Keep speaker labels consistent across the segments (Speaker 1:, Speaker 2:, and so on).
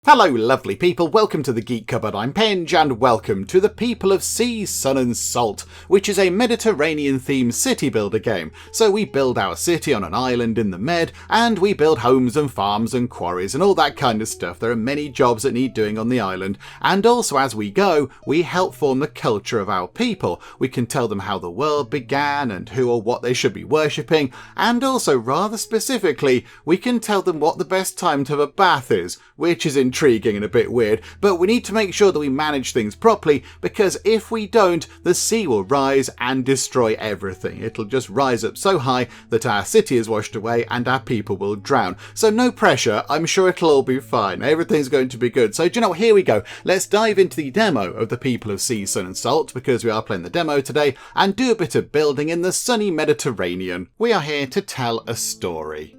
Speaker 1: Hello lovely people, welcome to the Geek Cupboard, I'm Penge, and welcome to the People of Sea, Sun and Salt, which is a Mediterranean-themed city builder game. So we build our city on an island in the Med, and we build homes and farms and quarries and all that kind of stuff. There are many jobs that need doing on the island, and also as we go, we help form the culture of our people. We can tell them how the world began and who or what they should be worshipping, and also, rather specifically, we can tell them what the best time to have a bath is, which is intriguing and a bit weird, but we need to make sure that we manage things properly, because if we don't, the sea will rise and destroy everything. It'll just rise up so high that our city is washed away and our people will drown. So no pressure, I'm sure it'll all be fine. Everything's going to be good. So do you know what, here we go. Let's dive into the demo of the People of Sea, Sun and Salt, because we are playing the demo today, and do a bit of building in the sunny Mediterranean. We are here to tell a story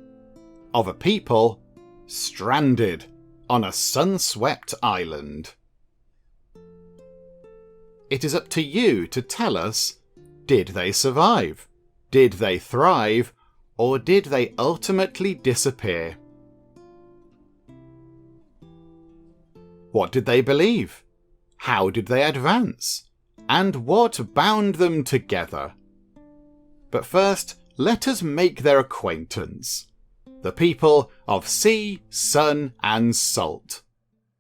Speaker 1: of a people stranded on a sun-swept island. It is up to you to tell us, did they survive? Did they thrive? Or did they ultimately disappear? What did they believe? How did they advance? And what bound them together? But first, let us make their acquaintance. The people of Sea, Sun and Salt.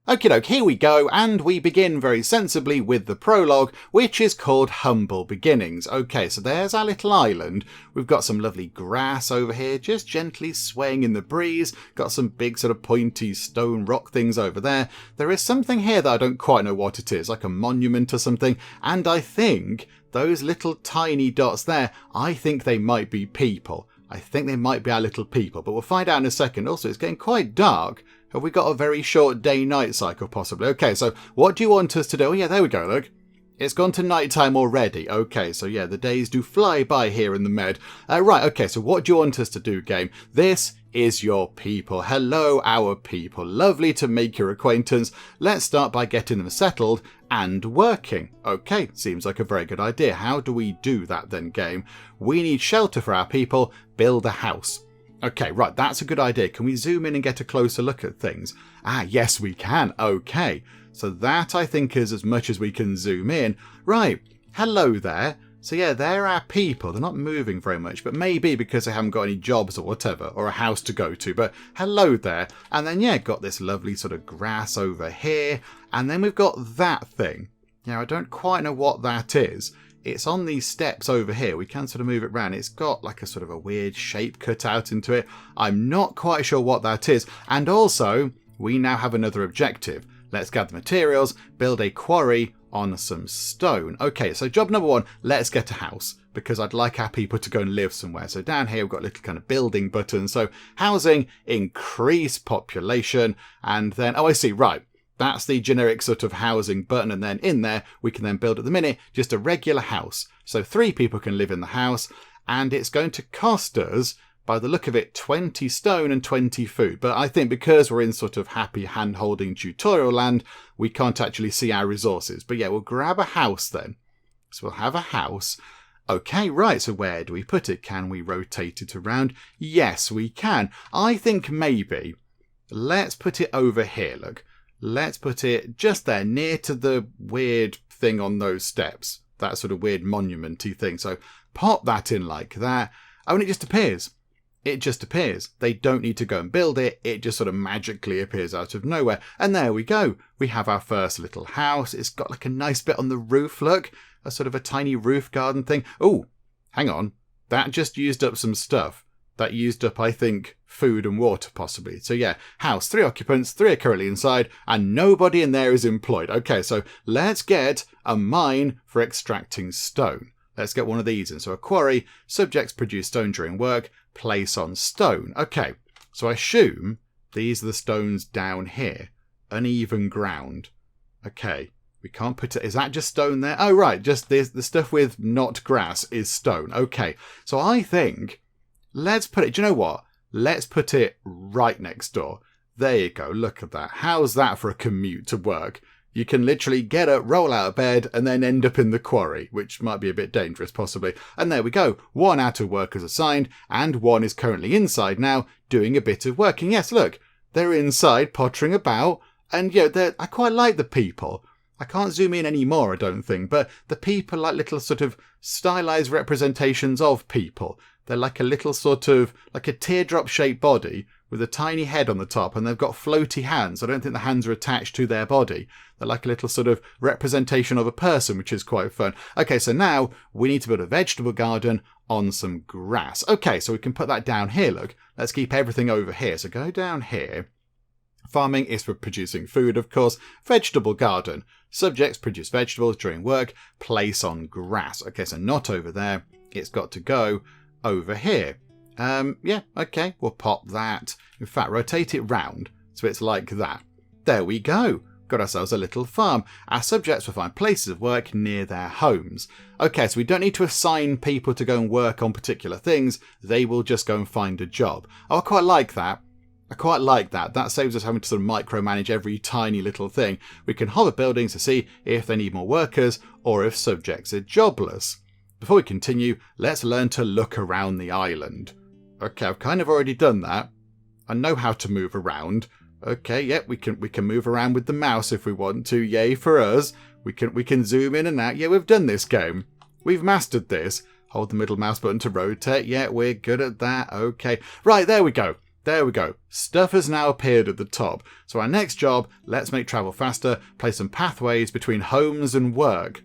Speaker 1: Okie doke, here we go, and we begin very sensibly with the prologue, which is called Humble Beginnings. Okay, so there's our little island. We've got some lovely grass over here, just gently swaying in the breeze. Got some big sort of pointy stone rock things over there. There is something here that I don't quite know what it is, like a monument or something, and I think those little tiny dots there, I think they might be people. I think they might be our little people, but we'll find out in a second. Also, it's getting quite dark. Have we got a very short day-night cycle, possibly? Okay, so what do you want us to do? Oh, yeah, there we go, look. It's gone to nighttime already. Okay, so yeah, the days do fly by here in the Med. Right, okay, so what do you want us to do, game? This is your people. Hello, our people. Lovely to make your acquaintance. Let's start by getting them settled and working. Okay, seems like a very good idea. How do we do that then, game? We need shelter for our people. Build a house. Okay, right, that's a good idea. Can we zoom in and get a closer look at things? Ah, yes, we can. Okay, so that I think is as much as we can zoom in. Right, hello there. So yeah, they're our people. They're not moving very much, but maybe because they haven't got any jobs or whatever, or a house to go to. But hello there. And then, yeah, got this lovely sort of grass over here. And then we've got that thing. Now, I don't quite know what that is. It's on these steps over here. We can sort of move it around. It's got like a sort of a weird shape cut out into it. I'm not quite sure what that is. And also, we now have another objective. Let's gather materials, build a quarry on some stone. Okay, so job number one, let's get a house, because I'd like our people to go and live somewhere. So down here we've got a little kind of building button. So housing, increase population, and then, oh I see, right. That's the generic sort of housing button, and then in there we can then build at the minute just a regular house. So 3 people can live in the house, and it's going to cost us, by the look of it, 20 stone and 20 food. But I think because we're in sort of happy hand-holding tutorial land, we can't actually see our resources. But yeah, we'll grab a house then. So we'll have a house. Okay, right, so where do we put it? Can we rotate it around? Yes, we can. I think maybe, let's put it over here, look. Let's put it just there, near to the weird thing on those steps. That sort of weird monument-y thing. So pop that in like that. Oh, and it just appears. It just appears. They don't need to go and build it. It just sort of magically appears out of nowhere. And there we go. We have our first little house. It's got like a nice bit on the roof, look. A sort of a tiny roof garden thing. Oh, hang on. That just used up some stuff. That used up, I think, food and water, possibly. So yeah, house, 3 occupants, 3 are currently inside, and nobody in there is employed. Okay, so let's get a mine for extracting stone. Let's get one of these in. So a quarry, subjects produce stone during work, place on stone. Okay, so I assume these are the stones down here. Uneven ground. Okay, we can't put it. Is that just stone there? Oh, right, just the stuff with not grass is stone. Okay, so I think, let's put it, do you know what? Let's put it right next door. There you go, look at that. How's that for a commute to work? You can literally get up, roll out of bed, and then end up in the quarry, which might be a bit dangerous, possibly. And there we go. 1 out of workers assigned, and 1 is currently inside now, doing a bit of working. Yes, look, they're inside, pottering about, And yeah, I quite like the people. I can't zoom in anymore, I don't think, but the people are like little sort of stylized representations of people. They're like a little sort of, like a teardrop-shaped body with a tiny head on the top, and they've got floaty hands. I don't think the hands are attached to their body. They're like a little sort of representation of a person, which is quite fun. Okay, so now we need to build a vegetable garden on some grass. Okay, so we can put that down here, look. Let's keep everything over here. So go down here. Farming is for producing food, of course. Vegetable garden. Subjects produce vegetables during work. Place on grass. Okay, so not over there. It's got to go over here. Yeah, okay, we'll pop that. In fact, rotate it round so it's like that. There we go. Got ourselves a little farm. Our subjects will find places of work near their homes. Okay, so we don't need to assign people to go and work on particular things. They will just go and find a job. Oh, I quite like that. I quite like that. That saves us having to sort of micromanage every tiny little thing. We can hover buildings to see if they need more workers or if subjects are jobless. Before we continue, let's learn to look around the island. Okay, I've kind of already done that. I know how to move around. Okay, yep, we can move around with the mouse if we want to. Yay for us. We can zoom in and out. Yeah, we've done this game. We've mastered this. Hold the middle mouse button to rotate. Yeah, we're good at that. Okay. Right, there we go. There we go. Stuff has now appeared at the top. So our next job, let's make travel faster. Place some pathways between homes and work.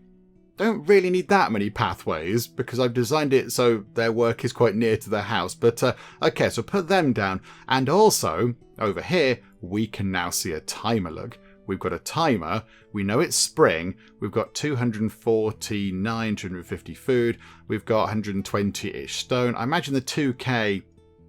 Speaker 1: Don't really need that many pathways because I've designed it so their work is quite near to their house. But okay, so put them down. And also, over here, we can now see a timer. Look, we've got a timer. We know it's spring. We've got 249, 250 food. We've got 120-ish stone. I imagine the 2K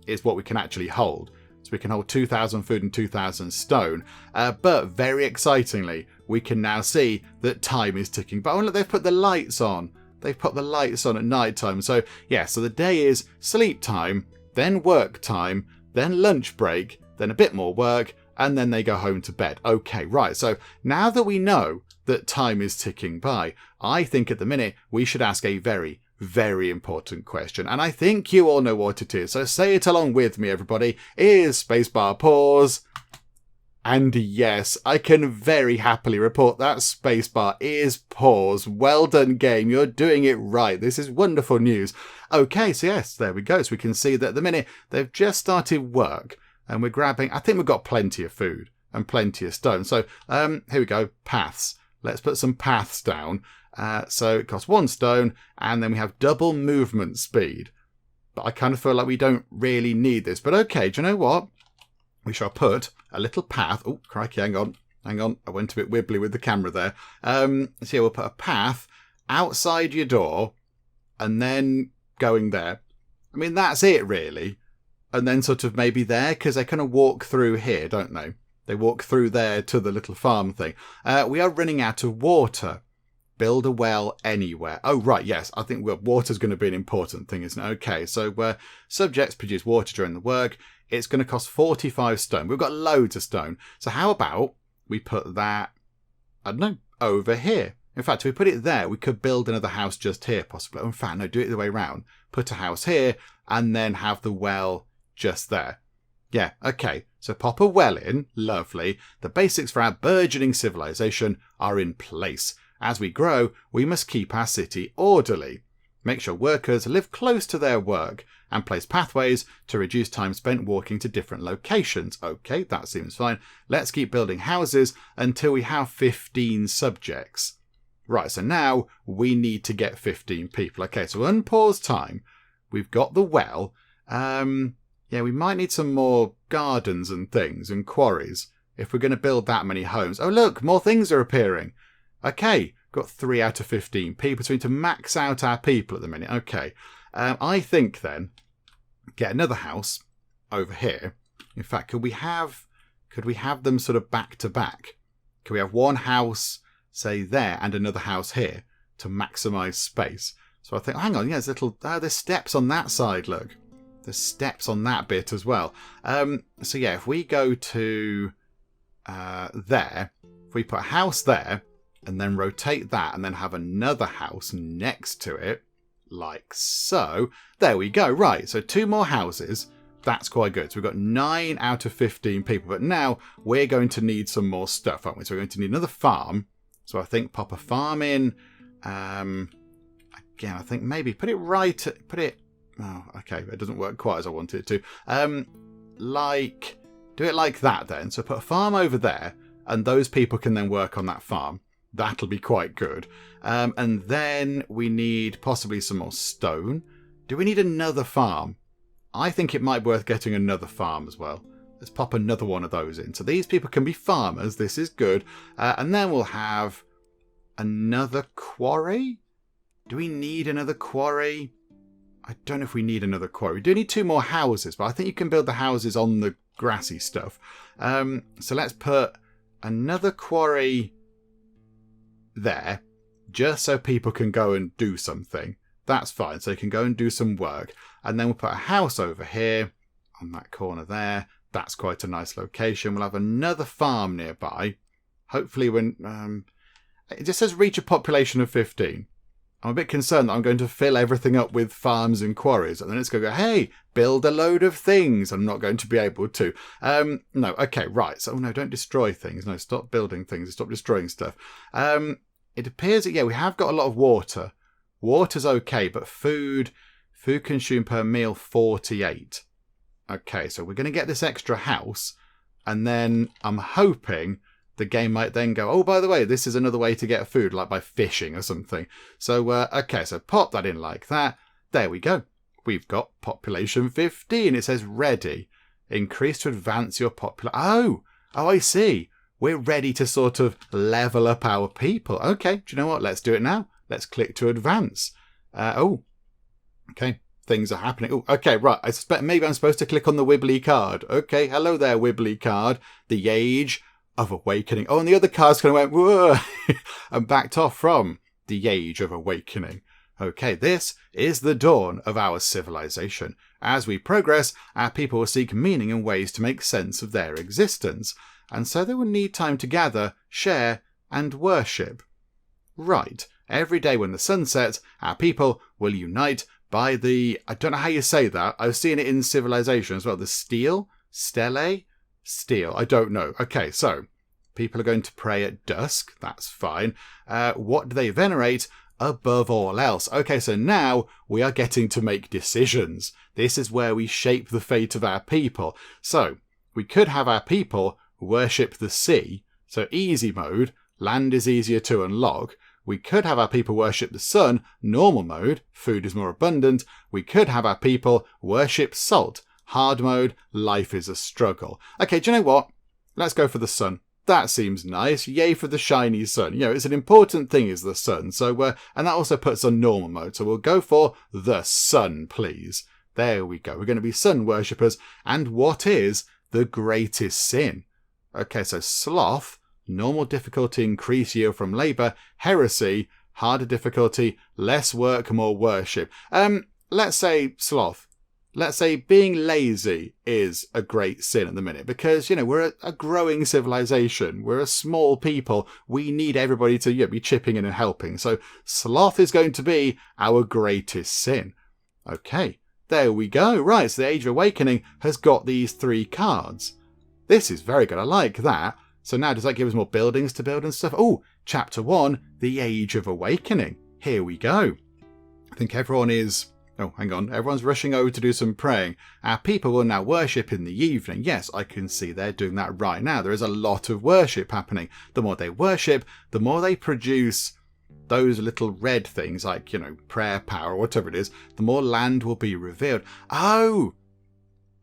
Speaker 1: is what we can actually hold. So we can hold 2,000 food and 2,000 stone. But very excitingly, we can now see that time is ticking. But oh, look, they've put the lights on. They've put the lights on at night time. So yeah, so the day is sleep time, then work time, then lunch break, then a bit more work, and then they go home to bed. Okay, right. So now that we know that time is ticking by, I think at the minute we should ask a very, very important question. And I think you all know what it is. So say it along with me, everybody. Is spacebar pause? And yes, I can very happily report that spacebar is pause. Well done, game. You're doing it right. This is wonderful news. Okay, so yes, there we go. So we can see that at the minute they've just started work and we're grabbing, I think we've got plenty of food and plenty of stone. So here we go, paths. Let's put some paths down. So it costs 1 stone and then we have double movement speed. But I kind of feel like we don't really need this. But okay, do you know what? We shall put a little path. Oh, crikey, hang on. I went a bit wibbly with the camera there. So yeah, we'll put a path outside your door and then going there. I mean, that's it really. And then sort of maybe there, because they kind of walk through here, don't they? They walk through there to the little farm thing. We are running out of water. Build a well anywhere. Oh, right, yes. I think water's going to be an important thing, isn't it? Okay, so where subjects produce water during the work, it's going to cost 45 stone. We've got loads of stone. So how about we put that, I don't know, over here? In fact, if we put it there, we could build another house just here, possibly. In fact, no, do it the way around. Put a house here and then have the well just there. Yeah, okay. So pop a well in. Lovely. The basics for our burgeoning civilization are in place. As we grow, we must keep our city orderly. Make sure workers live close to their work and place pathways to reduce time spent walking to different locations. Okay, that seems fine. Let's keep building houses until we have 15 subjects. Right, so now we need to get 15 people. Okay, so unpause time. We've got the well. Yeah, we might need some more gardens and things and quarries if we're going to build that many homes. Oh, look, more things are appearing. Okay, got 3 out of 15 people, so we need to max out our people at the minute. Okay, I think then, get another house over here. In fact, could we have them sort of back to back? Could we have one house, say there, and another house here to maximise space? So I think, hang on, yeah, there's steps on that side, look. There's steps on that bit as well. So yeah, if we go to there, if we put a house there, and then rotate that and then have another house next to it, like so. There we go. Right, so 2 more houses. That's quite good. So we've got 9 out of 15 people. But now we're going to need some more stuff, aren't we? So we're going to need another farm. So I think pop a farm in. Again, I think maybe put it right. Oh, okay. It doesn't work quite as I wanted it to. Do it like that then. So put a farm over there, and those people can then work on that farm. That'll be quite good. And then we need possibly some more stone. Do we need another farm? I think it might be worth getting another farm as well. Let's pop another one of those in. So these people can be farmers. This is good. And then we'll have another quarry. Do we need another quarry? I don't know if we need another quarry. We do need 2 more houses, but I think you can build the houses on the grassy stuff. So let's put another quarry there, just so people can go and do something. That's fine. So you can go and do some work. And then we'll put a house over here on that corner there. That's quite a nice location. We'll have another farm nearby. Hopefully when... it just says reach a population of 15. I'm a bit concerned that I'm going to fill everything up with farms and quarries. And then it's going to go, hey, build a load of things. I'm not going to be able to. No, okay, right. So, no, don't destroy things. No, stop building things. Stop destroying stuff. It appears that, yeah, we have got a lot of water. Water's okay, but food consumed per meal, 48. Okay, so we're going to get this extra house. And then I'm hoping the game might then go, oh, by the way, this is another way to get food, like by fishing or something. So, okay, so pop that in like that. There we go. We've got population 15. It says ready. Increase to advance your population. Oh, I see. We're ready to sort of level up our people. Okay, do you know what? Let's do it now. Let's click to advance. Okay. Things are happening. Oh, okay, right. I suspect maybe I'm supposed to click on the wibbly card. Okay, hello there, wibbly card. The age of awakening. Oh, and the other cards kind of went, whoa, and backed off from the age of awakening. Okay, this is the dawn of our civilization. As we progress, our people will seek meaning and ways to make sense of their existence. And so they will need time to gather, share, and worship. Right. Every day when the sun sets, our people will unite by the... I don't know how you say that. I've seen it in Civilization as well. The stele? Stele? Steel. I don't know. Okay, so people are going to pray at dusk. That's fine. What do they venerate above all else? Okay, so now we are getting to make decisions. This is where we shape the fate of our people. So we could have our people worship the sea. So easy mode, land is easier to unlock. We could have our people worship the sun, normal mode, food is more abundant. We could have our people worship salt, hard mode, life is a struggle. Okay, do you know what? Let's go for the sun. That seems nice. Yay for the shiny sun. You know, it's an important thing is the sun. So, and that also puts on normal mode. So we'll go for the sun, please. There we go. We're going to be sun worshippers. And what is the greatest sin? Okay, so sloth. Normal difficulty, increase yield from labour. Heresy, harder difficulty, less work, more worship. Let's say sloth. Let's say being lazy is a great sin at the minute because, you know, we're a growing civilization. We're a small people. We need everybody to be chipping in and helping. So sloth is going to be our greatest sin. Okay, there we go. Right, so the Age of Awakening has got these 3 cards. This is very good. I like that. So now, does that give us more buildings to build and stuff? Oh, Chapter 1, The Age of Awakening. Here we go. I think everyone is... Oh, hang on. Everyone's rushing over to do some praying. Our people will now worship in the evening. Yes, I can see they're doing that right now. There is a lot of worship happening. The more they worship, the more they produce those little red things like, you know, prayer power or whatever it is, the more land will be revealed. Oh,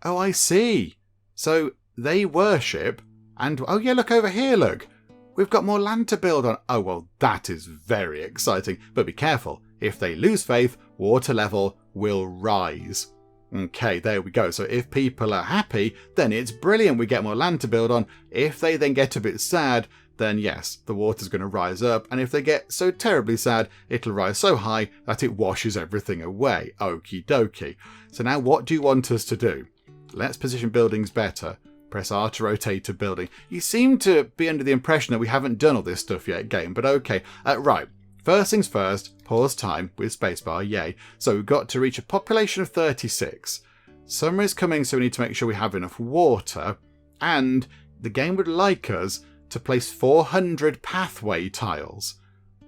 Speaker 1: I see. So they worship... And, oh yeah, look over here, look. We've got more land to build on. Oh, well, that is very exciting. But be careful. If they lose faith, water level will rise. Okay, there we go. So if people are happy, then it's brilliant. We get more land to build on. If they then get a bit sad, then yes, the water's going to rise up. And if they get so terribly sad, it'll rise so high that it washes everything away. Okie dokie. So now what do you want us to do? Let's position buildings better. Press R to rotate a building. You seem to be under the impression that we haven't done all this stuff yet, game, but okay. Right. First things first, pause time with spacebar, yay. So we've got to reach a population of 36. Summer is coming, so we need to make sure we have enough water. And the game would like us to place 400 pathway tiles.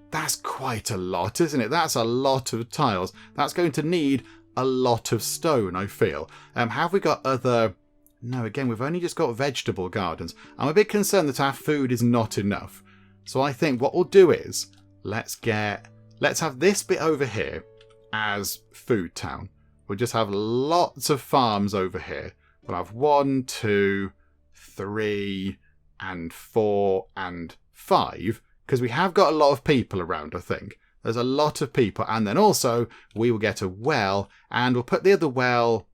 Speaker 1: That's quite a lot, isn't it? That's a lot of tiles. That's going to need a lot of stone, I feel. Have we got other... No, again, we've only just got vegetable gardens. I'm a bit concerned that our food is not enough. So I think what we'll do is, let's have this bit over here as food town. We'll just have lots of farms over here. We'll have 1, 2, 3, and 4, and 5. Because we have got a lot of people around, I think. There's a lot of people. And then also, we will get a well. And we'll put the other well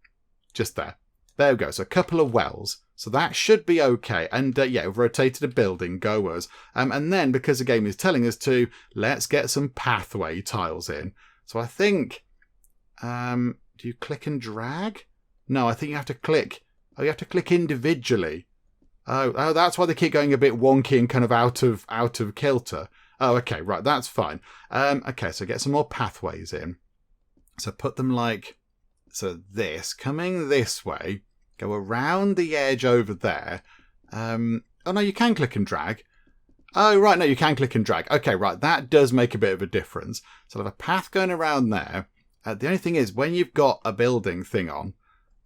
Speaker 1: just there. There we go. So a couple of wells. So that should be okay. And yeah, we've rotated a building. Go us. And then, because the game is telling us to, let's get some pathway tiles in. So I think... do you click and drag? No, I think you have to click. Oh, you have to click individually. Oh, that's why they keep going a bit wonky and kind of out of kilter. Oh, okay, right, that's fine. Okay, so get some more pathways in. So put them like, so this, coming this way, go around the edge over there. Oh, no, you can click and drag. Oh, right, no, you can click and drag. Okay, right, that does make a bit of a difference. So I'll have a path going around there. The only thing is, when you've got a building thing on,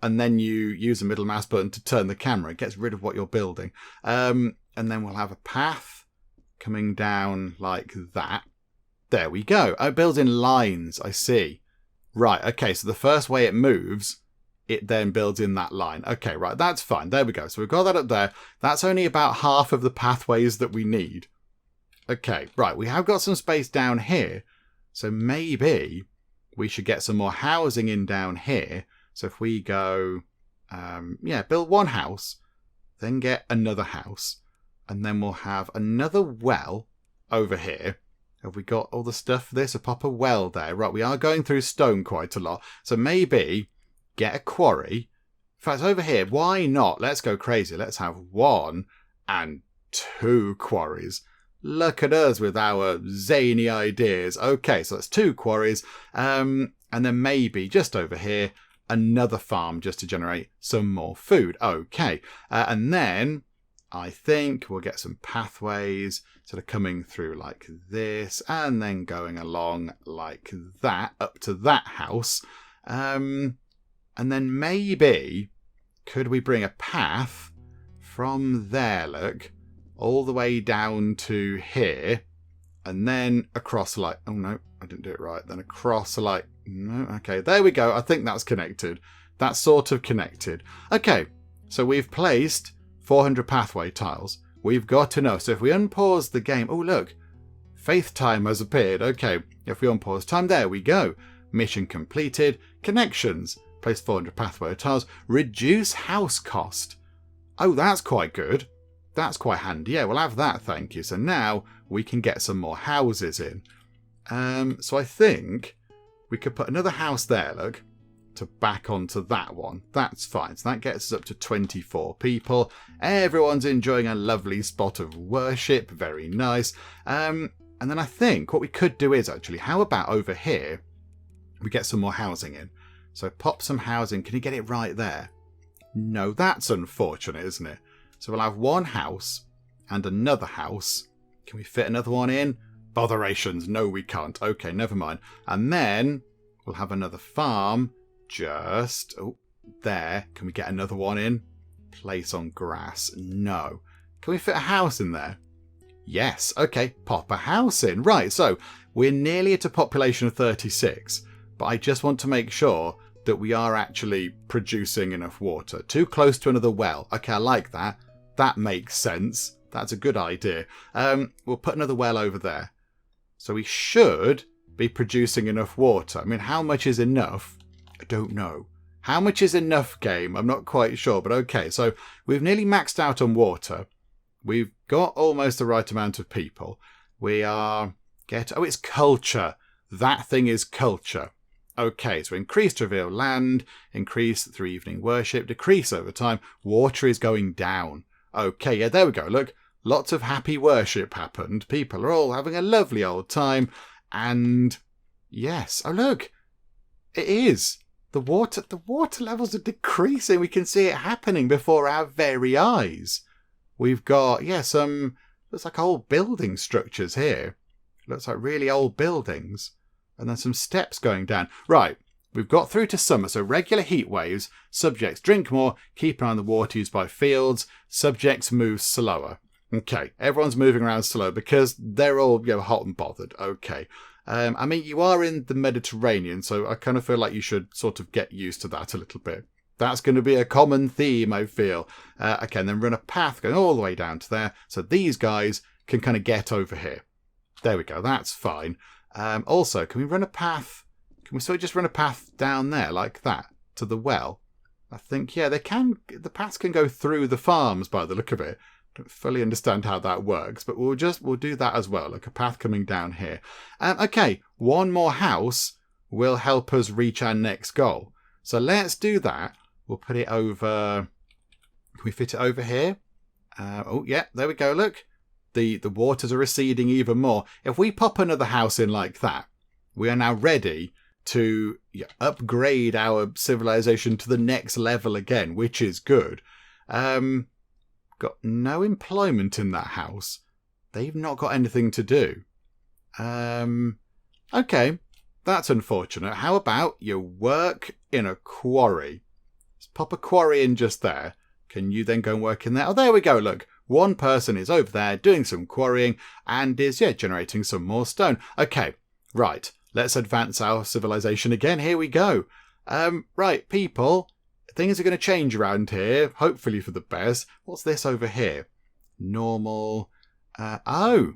Speaker 1: and then you use the middle mouse button to turn the camera, it gets rid of what you're building. And then we'll have a path coming down like that. There we go. Oh, it builds in lines, I see. Right, okay, so the first way it moves, it then builds in that line. Okay, right, that's fine. There we go. So we've got that up there. That's only about half of the pathways that we need. Okay, right, we have got some space down here. So maybe we should get some more housing in down here. So if we go, build one house, then get another house, and then we'll have another well over here. Have we got all the stuff for this? A proper well there. Right, we are going through stone quite a lot. So maybe get a quarry. In fact, over here, why not? Let's go crazy. Let's have 1 and 2 quarries. Look at us with our zany ideas. Okay, so that's 2 quarries. And then maybe just over here, another farm just to generate some more food. Okay. And then I think we'll get some pathways sort of coming through like this and then going along like that up to that house. And then maybe could we bring a path from there, look, all the way down to here and then across like, oh no, I didn't do it right. Then across like, no, okay, there we go. I think that's connected. That's sort of connected. Okay, so we've placed 400 pathway tiles. We've got enough. So if we unpause the game, oh look, faith time has appeared. Okay, if we unpause time, there we go. Mission completed. Connections. Place 400 pathway tiles. Reduce house cost. Oh, that's quite good. That's quite handy. Yeah, we'll have that, thank you. So now we can get some more houses in. So I think we could put another house there, look, to back onto that one. That's fine. So that gets us up to 24 people. Everyone's enjoying a lovely spot of worship. Very nice. And then I think what we could do is actually, how about over here, we get some more housing in. So pop some housing. Can you get it right there? No, that's unfortunate, isn't it? So we'll have 1 house and another house. Can we fit another one in? Botherations. No, we can't. Okay, never mind. And then we'll have another farm just there. Can we get another one in? Place on grass. No. Can we fit a house in there? Yes. Okay, pop a house in. Right, so we're nearly at a population of 36, but I just want to make sure that we are actually producing enough water. Too close to another well. Okay, I like that. That makes sense. That's a good idea. We'll put another well over there. So we should be producing enough water. I mean, how much is enough? I don't know. How much is enough, game? I'm not quite sure, but okay. So we've nearly maxed out on water. We've got almost the right amount of people. We are oh, it's culture. That thing is culture. Okay, so increase to reveal land, increase through evening worship, decrease over time. Water is going down. Okay, yeah, there we go. Look, lots of happy worship happened. People are all having a lovely old time. And yes, oh look, it is. the water levels are decreasing. We can see it happening before our very eyes. We've got, some, looks like old building structures here. Looks like really old buildings. And then some steps going down. Right, we've got through to summer, so regular heat waves. Subjects drink more, keep an eye on the water used by fields. Subjects move slower. Okay, everyone's moving around slow because they're all hot and bothered. Okay. I mean, you are in the Mediterranean, so I kind of feel like you should sort of get used to that a little bit. That's going to be a common theme, I feel. Okay, and then run a path going all the way down to there, so these guys can kind of get over here. There we go, that's fine. Also, can we run a path? Can we sort of just run a path down there like that to the well? I think, they can. The paths can go through the farms by the look of it. Don't fully understand how that works, but we'll do that as well, like a path coming down here. Okay, one more house will help us reach our next goal. So let's do that. We'll put it over. Can we fit it over here? There we go. Look, the waters are receding even more. If we pop another house in like that, we are now ready to upgrade our civilization to the next level again, which is good. Got no employment in that house. They've not got anything to do. Okay, that's unfortunate. How about you work in a quarry? Let's pop a quarry in just there. Can you then go and work in there? Oh, there we go, look. One person is over there doing some quarrying and is, generating some more stone. Okay, right. Let's advance our civilization again. Here we go. Right, people. Things are going to change around here, hopefully for the best. What's this over here? Normal. Oh,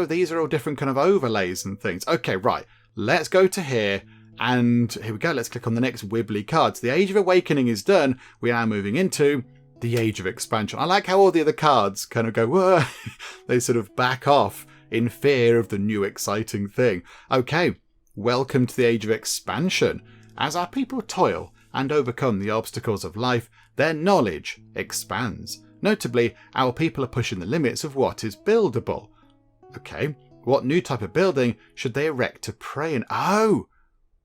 Speaker 1: these are all different kind of overlays and things. Okay, right. Let's go to here. And here we go. Let's click on the next wibbly cards. The Age of Awakening is done. We are moving into the Age of Expansion. I like how all the other cards kind of go, whoa. They sort of back off in fear of the new exciting thing. Okay, welcome to the Age of Expansion. As our people toil and overcome the obstacles of life, their knowledge expands. Notably, our people are pushing the limits of what is buildable. Okay, what new type of building should they erect to pray in? Oh,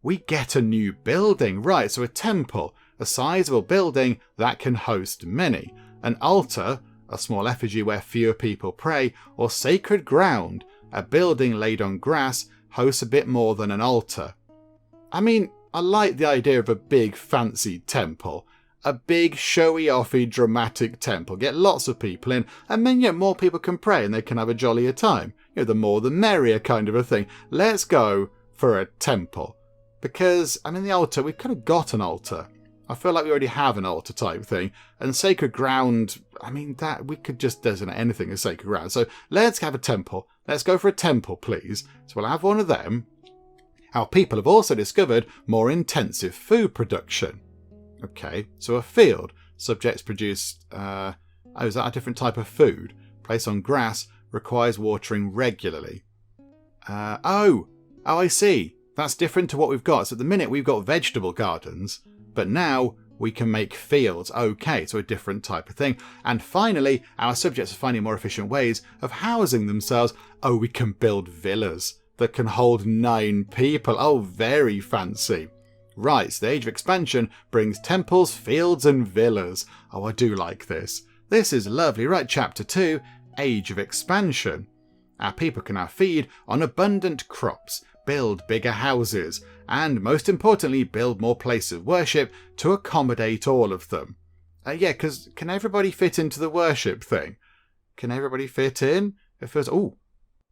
Speaker 1: we get a new building. Right, so a temple, a sizable building that can host many. An altar, a small effigy where fewer people pray, or sacred ground, a building laid on grass, hosts a bit more than an altar. I mean, I like the idea of a big fancy temple. A big showy-offy dramatic temple. Get lots of people in and then more people can pray and they can have a jollier time. The more the merrier kind of a thing. Let's go for a temple. Because, I mean, the altar, we've kind of got an altar. I feel like we already have an altar type thing. And sacred ground, I mean, that we could just designate anything as sacred ground. So let's have a temple. Let's go for a temple, please. So we'll have one of them. Our people have also discovered more intensive food production. Okay, so a field. Subjects produce... is that a different type of food? Placed on grass, requires watering regularly. I see. That's different to what we've got. So at the minute we've got vegetable gardens, but now we can make fields. Okay, so a different type of thing. And finally, our subjects are finding more efficient ways of housing themselves. Oh, we can build villas that can hold 9 people. Oh, very fancy. Right, so the Age of Expansion brings temples, fields and villas. Oh, I do like this. This is lovely. Right, Chapter 2, Age of Expansion. Our people can now feed on abundant crops, build bigger houses, and most importantly, build more places of worship to accommodate all of them. Because can everybody fit into the worship thing? Can everybody fit in? It feels...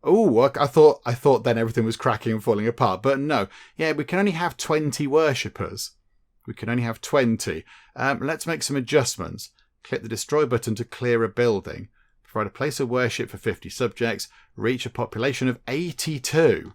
Speaker 1: I thought then everything was cracking and falling apart, but no. Yeah, we can only have 20 worshippers. We can only have 20. Let's make some adjustments. Click the destroy button to clear a building. Provide a place of worship for 50 subjects. Reach a population of 82.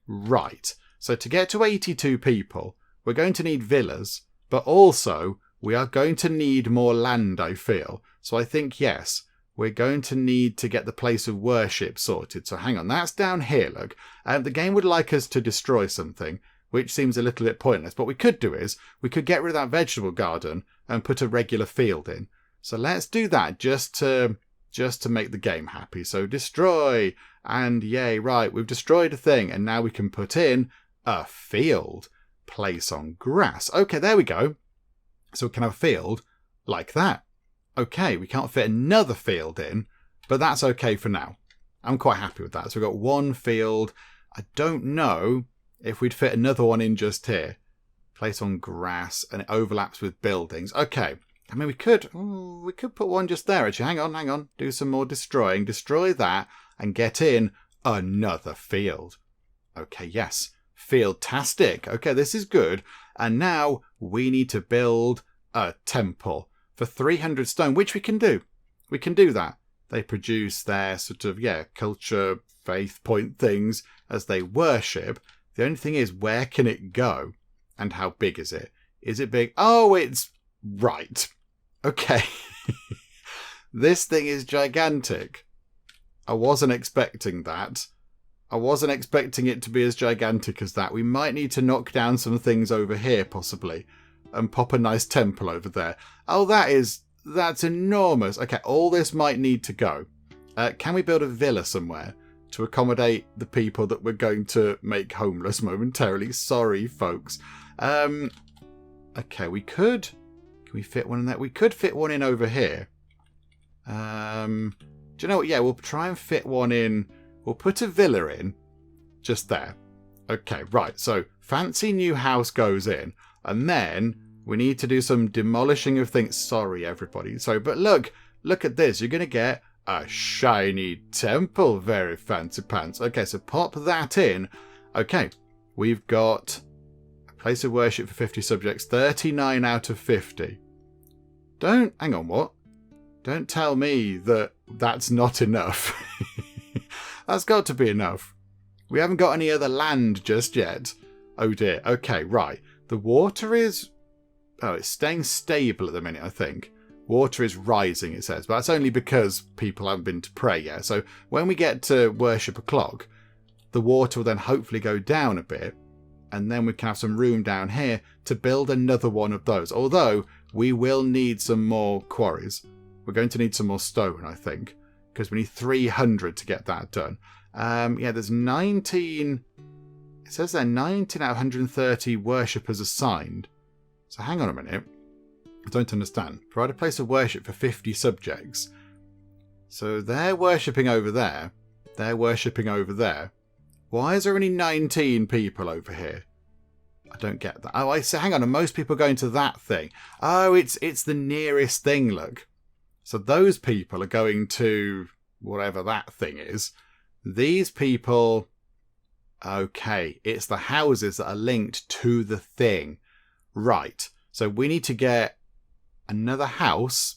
Speaker 1: Right. So to get to 82 people, we're going to need villas, but also we are going to need more land, I feel. So I think, yes, we're going to need to get the place of worship sorted. So hang on, that's down here, look. The game would like us to destroy something, which seems a little bit pointless. What we could do is, we could get rid of that vegetable garden and put a regular field in. So let's do that just to make the game happy. So destroy, and yay, right, we've destroyed a thing, and now we can put in a field. place on grass. Okay, there we go. So we can have a field like that. Okay, we can't fit another field in, but that's okay for now. I'm quite happy with that. So we've got one field. I don't know if we'd fit another one in just here. Place on grass, and it overlaps with buildings. Okay. I mean, we could put one just there. Actually, hang on. Do some more destroying. Destroy that and get in another field. Okay, yes. Field-tastic. Okay, this is good. And now we need to build a temple for 300 stone, which we can do. We can do that. They produce their sort of, culture, faith point things as they worship. The only thing is, where can it go? And how big is it? Is it big? Oh, it's right. Okay. This thing is gigantic. I wasn't expecting that. I wasn't expecting it to be as gigantic as that. We might need to knock down some things over here, possibly, and pop a nice temple over there. Oh, that's enormous. Okay, all this might need to go. Can we build a villa somewhere to accommodate the people that we're going to make homeless momentarily? Sorry, folks. Okay, we could... Can we fit one in there? We could fit one in over here. Do you know what? Yeah, we'll try and fit one in. We'll put a villa in just there. Okay, right. So fancy new house goes in. And then we need to do some demolishing of things. Sorry, everybody. Sorry, but look at this. You're going to get a shiny temple. Very fancy pants. Okay, so pop that in. Okay, we've got... Place of worship for 50 subjects. 39 out of 50. Hang on, what? Don't tell me that that's not enough. That's got to be enough. We haven't got any other land just yet. Oh dear. Okay, right. The water is... Oh, it's staying stable at the minute, I think. Water is rising, it says. But that's only because people haven't been to pray yet. So when we get to worship o'clock, the water will then hopefully go down a bit. And then we can have some room down here to build another one of those. Although, we will need some more quarries. We're going to need some more stone, I think. Because we need 300 to get that done. There's 19... It says there 19 out of 130 worshippers assigned. So hang on a minute. I don't understand. Provide a place of worship for 50 subjects. So they're worshipping over there. They're worshipping over there. Why is there only 19 people over here? I don't get that. Oh, I see. Hang on. Are most people going to that thing? Oh, it's the nearest thing, look. So those people are going to whatever that thing is. These people... Okay, it's the houses that are linked to the thing. Right. So we need to get another house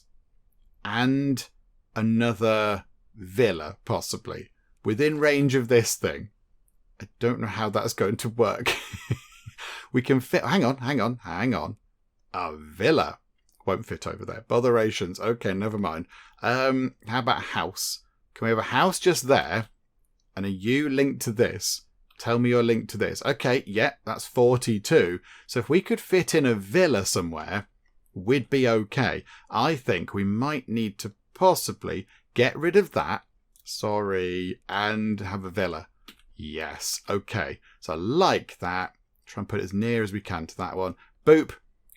Speaker 1: and another villa, possibly, within range of this thing. I don't know how that's going to work. We can fit... Hang on. A villa won't fit over there. Botherations. Okay, never mind. How about a house? Can we have a house just there? And are you linked to this? Tell me you're linked to this. Okay, yeah, that's 42. So if we could fit in a villa somewhere, we'd be okay. I think we might need to possibly get rid of that. Sorry. And have a villa. Yes. Okay. So I like that. Try and put it as near as we can to that one. Boop.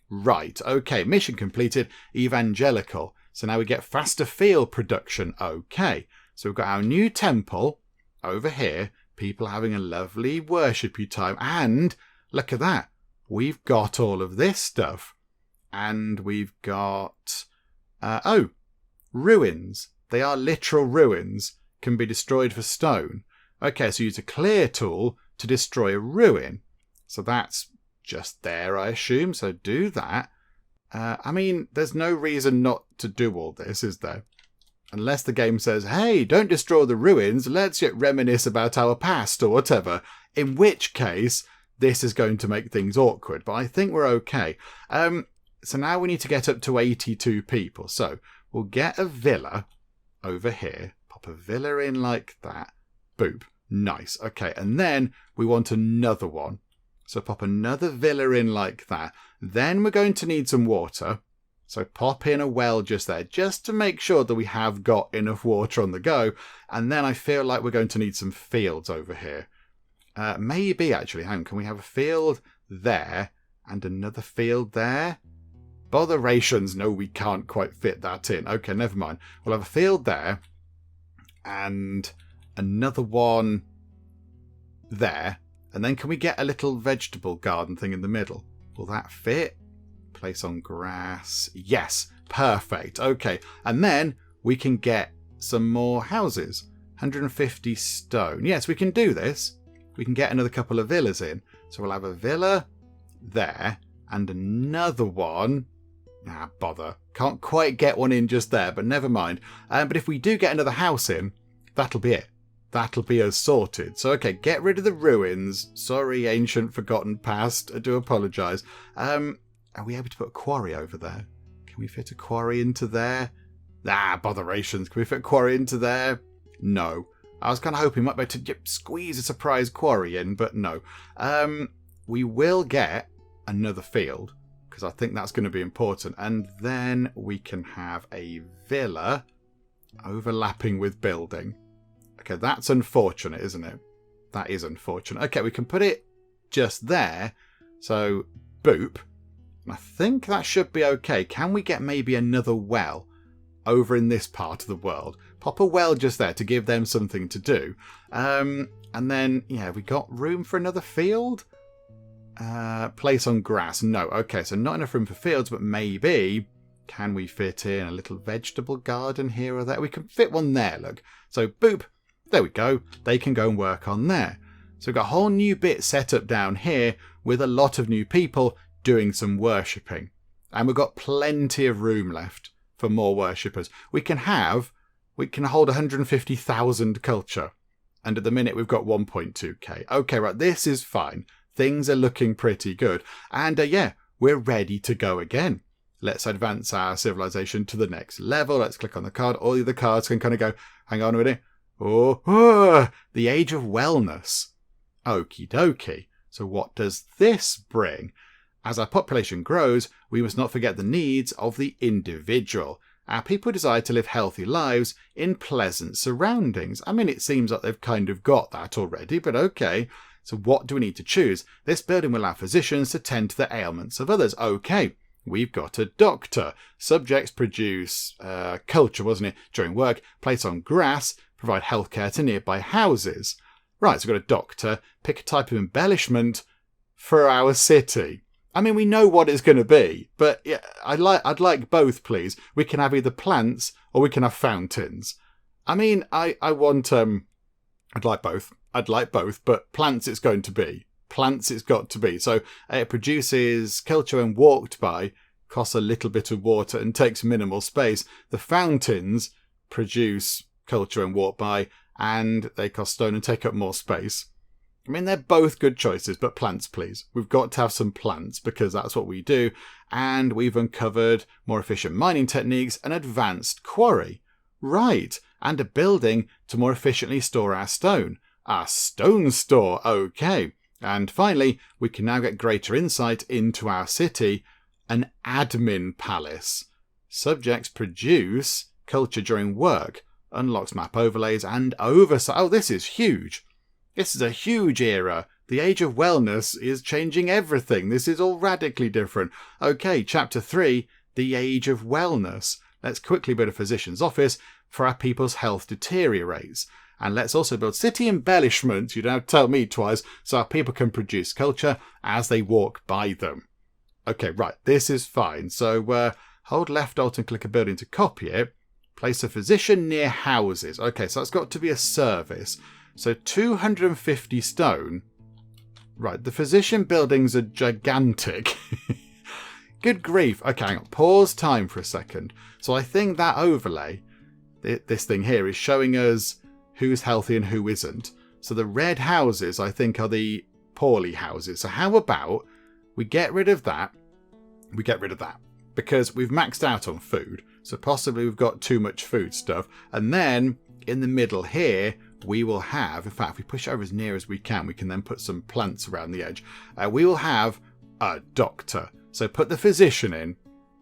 Speaker 1: Right. Okay. Mission completed. Evangelical. So now we get faster field production. Okay. So we've got our new temple over here. People having a lovely worshipy time. And look at that. We've got all of this stuff. And we've got... ruins. They are literal ruins. Can be destroyed for stone. Okay, so use a clear tool to destroy a ruin. So that's just there, I assume. So do that. I mean, there's no reason not to do all this, is there? Unless the game says, hey, don't destroy the ruins. Let's yet reminisce about our past or whatever. In which case, this is going to make things awkward. But I think we're okay. So now we need to get up to 82 people. So we'll get a villa over here. Pop a villa in like that. Boop. Nice. Okay. And then we want another one. So pop another villa in like that. Then we're going to need some water. So pop in a well just there, just to make sure that we have got enough water on the go. And then I feel like we're going to need some fields over here. Maybe, actually, hang on, can we have a field there, and another field there. Bother rations. No, we can't quite fit that in. Okay, never mind. We'll have a field there and another one there. And then can we get a little vegetable garden thing in the middle? Will that fit? Place on grass. Yes, perfect. Okay, and then we can get some more houses. 150 stone. Yes, we can do this. We can get another couple of villas in. So we'll have a villa there and another one. Ah, bother. Can't quite get one in just there, but never mind. But if we do get another house in, that'll be it. That'll be us sorted. So, okay, get rid of the ruins. Sorry, ancient forgotten past. I do apologise. Are we able to put a quarry over there? Can we fit a quarry into there? Ah, botherations. Can we fit a quarry into there? No. I was kind of hoping we might be able to squeeze a surprise quarry in, but no. We will get another field, because I think that's going to be important. And then we can have a villa overlapping with building. Okay, that's unfortunate, isn't it? That is unfortunate. Okay, we can put it just there. So, boop. And I think that should be okay. Can we get maybe another well over in this part of the world? Pop a well just there to give them something to do. And then, yeah, we got room for another field? Place on grass. No. Okay, so not enough room for fields, but maybe can we fit in a little vegetable garden here or there? We can fit one there, look. So, boop. There we go. They can go and work on there. So we've got a whole new bit set up down here with a lot of new people doing some worshipping. And we've got plenty of room left for more worshippers. We can hold 150,000 culture. And at the minute we've got 1.2k. Okay, right, this is fine. Things are looking pretty good. And yeah, we're ready to go again. Let's advance our civilization to the next level. Let's click on the card. All the other cards can kind of go, hang on a minute. Oh, the Age of Wellness. Okie dokie. So what does this bring? As our population grows, we must not forget the needs of the individual. Our people desire to live healthy lives in pleasant surroundings. I mean, it seems like they've kind of got that already, but okay. So what do we need to choose? This building will allow physicians to tend to the ailments of others. Okay, we've got a doctor. Subjects produce culture, wasn't it? During work, place on grass, provide healthcare to nearby houses. Right, so we've got a doctor. Pick a type of embellishment for our city. I mean, we know what it's going to be, but yeah, I'd like both, please. We can have either plants or we can have fountains. I mean, I want I'd like both. I'd like both, but plants it's going to be. Plants it's got to be. So it produces culture when walked by, costs a little bit of water and takes minimal space. The fountains produce culture and walk by, and they cost stone and take up more space. I mean, they're both good choices, but plants, please. We've got to have some plants because that's what we do. And we've uncovered more efficient mining techniques, an advanced quarry. Right, and a building to more efficiently store our stone. Our stone store, okay. And finally, we can now get greater insight into our city, an admin palace. Subjects produce culture during work, unlocks map overlays and oversight. Oh, this is huge. This is a huge era. The Age of Wellness is changing everything. This is all radically different. Okay, Chapter 3, the Age of Wellness. Let's quickly build a physician's office for our people's health deteriorates. And let's also build city embellishments, you don't have to tell me twice, so our people can produce culture as they walk by them. Okay, right, this is fine. So hold left alt and click a building to copy it. Place a physician near houses. Okay, so that's got to be a service. So 250 stone. Right, the physician buildings are gigantic. Good grief. Okay, hang on. Pause time for a second. So I think that overlay, this thing here, is showing us who's healthy and who isn't. So the red houses, I think, are the poorly houses. So how about we get rid of that? We get rid of that. Because we've maxed out on food. So possibly we've got too much food stuff. And then in the middle here, we will have, in fact, if we push it over as near as we can then put some plants around the edge. We will have a doctor. So put the physician in.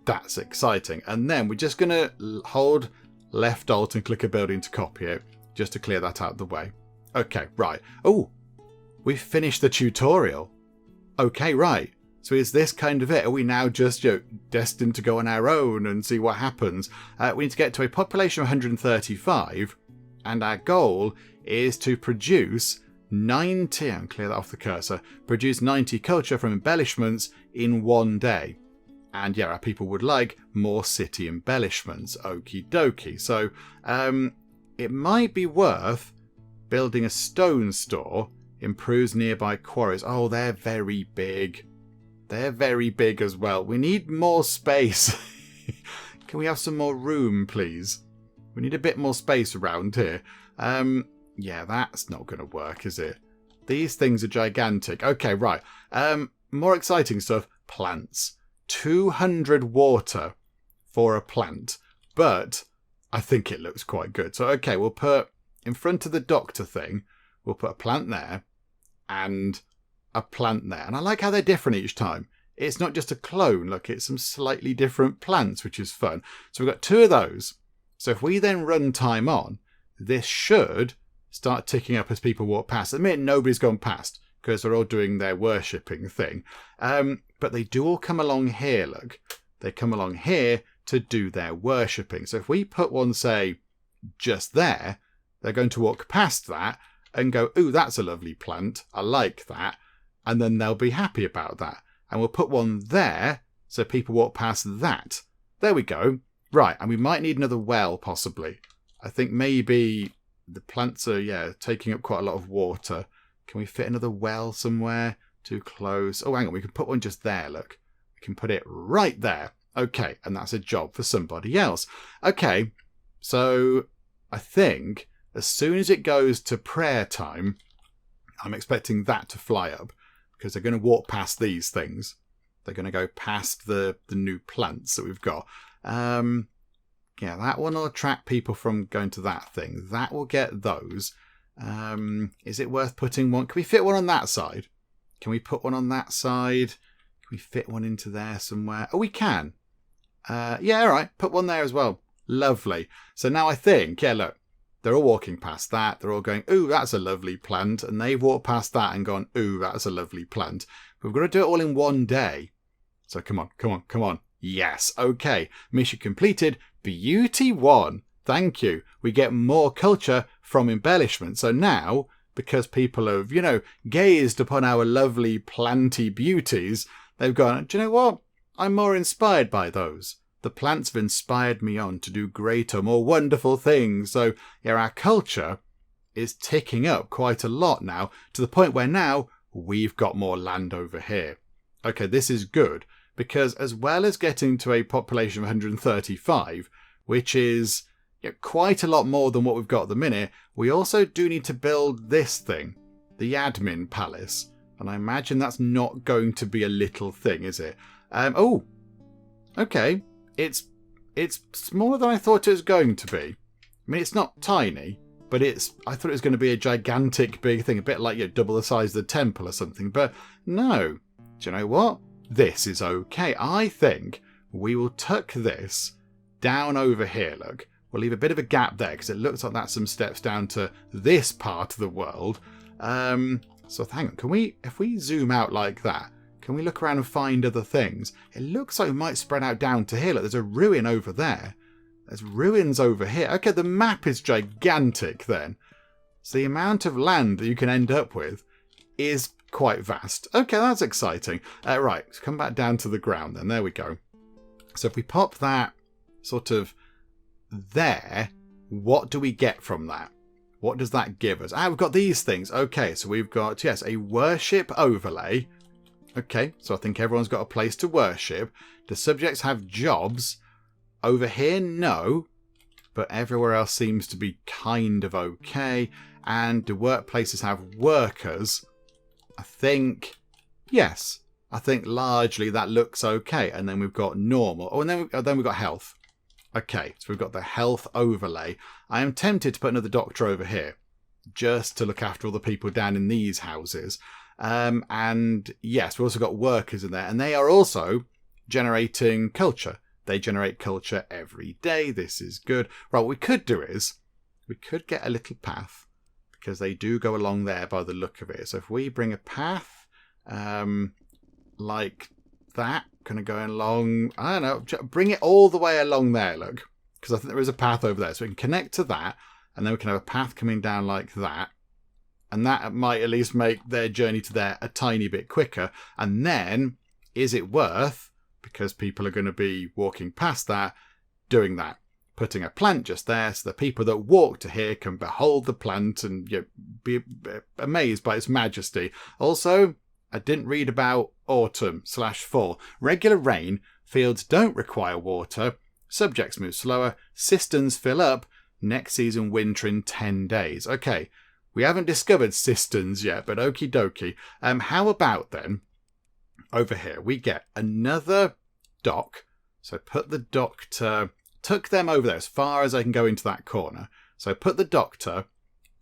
Speaker 1: That's exciting. And then we're just going to hold left alt and click a building to copy it, just to clear that out of the way. Okay, right. Oh, we've finished the tutorial. Okay, right. So is this kind of it? Are we now just destined to go on our own and see what happens? We need to get to a population of 135, and our goal is to produce 90, and clear that off the cursor, produce 90 culture from embellishments in one day. And yeah, our people would like more city embellishments. Okie dokie. So it might be worth building a stone store. Improves nearby quarries. Oh, they're very big. They're very big as well. We need more space. Can we have some more room, please? We need a bit more space around here. Yeah, that's not going to work, is it? These things are gigantic. Okay, right. More exciting stuff. Plants. 200 water for a plant. But I think it looks quite good. So, okay, we'll put in front of the doctor thing, we'll put a plant there and a plant there. And I like how they're different each time. It's not just a clone. Look, it's some slightly different plants, which is fun. So we've got 2 of those. So if we then run time on, this should start ticking up as people walk past. At the minute, nobody's gone past because they're all doing their worshipping thing. But they do all come along here, look. They come along here to do their worshipping. So if we put one, say, just there, they're going to walk past that and go, ooh, that's a lovely plant. I like that. And then they'll be happy about that. And we'll put one there so people walk past that. There we go. Right, and we might need another well, possibly. I think maybe the plants are, taking up quite a lot of water. Can we fit another well somewhere? Too close. Oh, hang on, we can put one just there, look. We can put it right there. Okay, and that's a job for somebody else. Okay, so I think as soon as it goes to prayer time, I'm expecting that to fly up because they're going to walk past these things. They're going to go past the new plants that we've got. Yeah, that one will attract people from going to that thing. That will get those. Is it worth putting one? Can we fit one on that side? Can we put one on that side? Can we fit one into there somewhere? Oh, we can. Yeah, all right. Put one there as well. Lovely. So now I think, yeah, look, they're all walking past that. They're all going, ooh, that's a lovely plant. And they've walked past that and gone, ooh, that's a lovely plant. We've got to do it all in one day. So come on, come on, come on. Yes, okay. Mission completed. Beauty 1. Thank you. We get more culture from embellishment. So now, because people have, gazed upon our lovely planty beauties, they've gone, do you know what? I'm more inspired by those. The plants have inspired me on to do greater, more wonderful things. So, yeah, our culture is ticking up quite a lot now, to the point where now we've got more land over here. Okay, this is good, because as well as getting to a population of 135, which is quite a lot more than what we've got at the minute, we also do need to build this thing, the admin palace. And I imagine that's not going to be a little thing, is it? Oh, okay. It's smaller than I thought it was going to be. I mean, it's not tiny, but I thought it was going to be a gigantic big thing, a bit like double the size of the temple or something. But no. Do you know what? This is okay. I think we will tuck this down over here, look. We'll leave a bit of a gap there because it looks like that's some steps down to this part of the world. So hang on, if we zoom out like that, can we look around and find other things? It looks like we might spread out down to here. Look, there's a ruin over there. There's ruins over here. Okay, the map is gigantic then. So the amount of land that you can end up with is quite vast. Okay, that's exciting. Right, let's come back down to the ground then. There we go. So if we pop that sort of there, what do we get from that? What does that give us? We've got these things. Okay, so we've got, yes, a worship overlay. Okay, so I think everyone's got a place to worship. Do subjects have jobs? Over here, no. But everywhere else seems to be kind of okay. And do workplaces have workers? I think, yes. I think largely that looks okay. And then we've got normal. Oh, and then we've got health. Okay, so we've got the health overlay. I am tempted to put another doctor over here, just to look after all the people down in these houses. And yes, we've also got workers in there, and they are also generating culture. They generate culture every day. This is good. Right, what we could do is, we could get a little path, because they do go along there by the look of it. So if we bring a path, like that. Kind of going along, I don't know, bring it all the way along there, look. Because I think there is a path over there. So we can connect to that, and then we can have a path coming down like that. And that might at least make their journey to there a tiny bit quicker. And then, is it worth, because people are going to be walking past that, doing that? Putting a plant just there so the people that walk to here can behold the plant and be amazed by its majesty. Also, I didn't read about autumn/fall. Regular rain, fields don't require water, subjects move slower, cisterns fill up, next season winter in 10 days. Okay, we haven't discovered cisterns yet, but okie dokie. How about then, over here, we get another dock. So put the doctor, tuck them over there as far as I can go into that corner. So put the doctor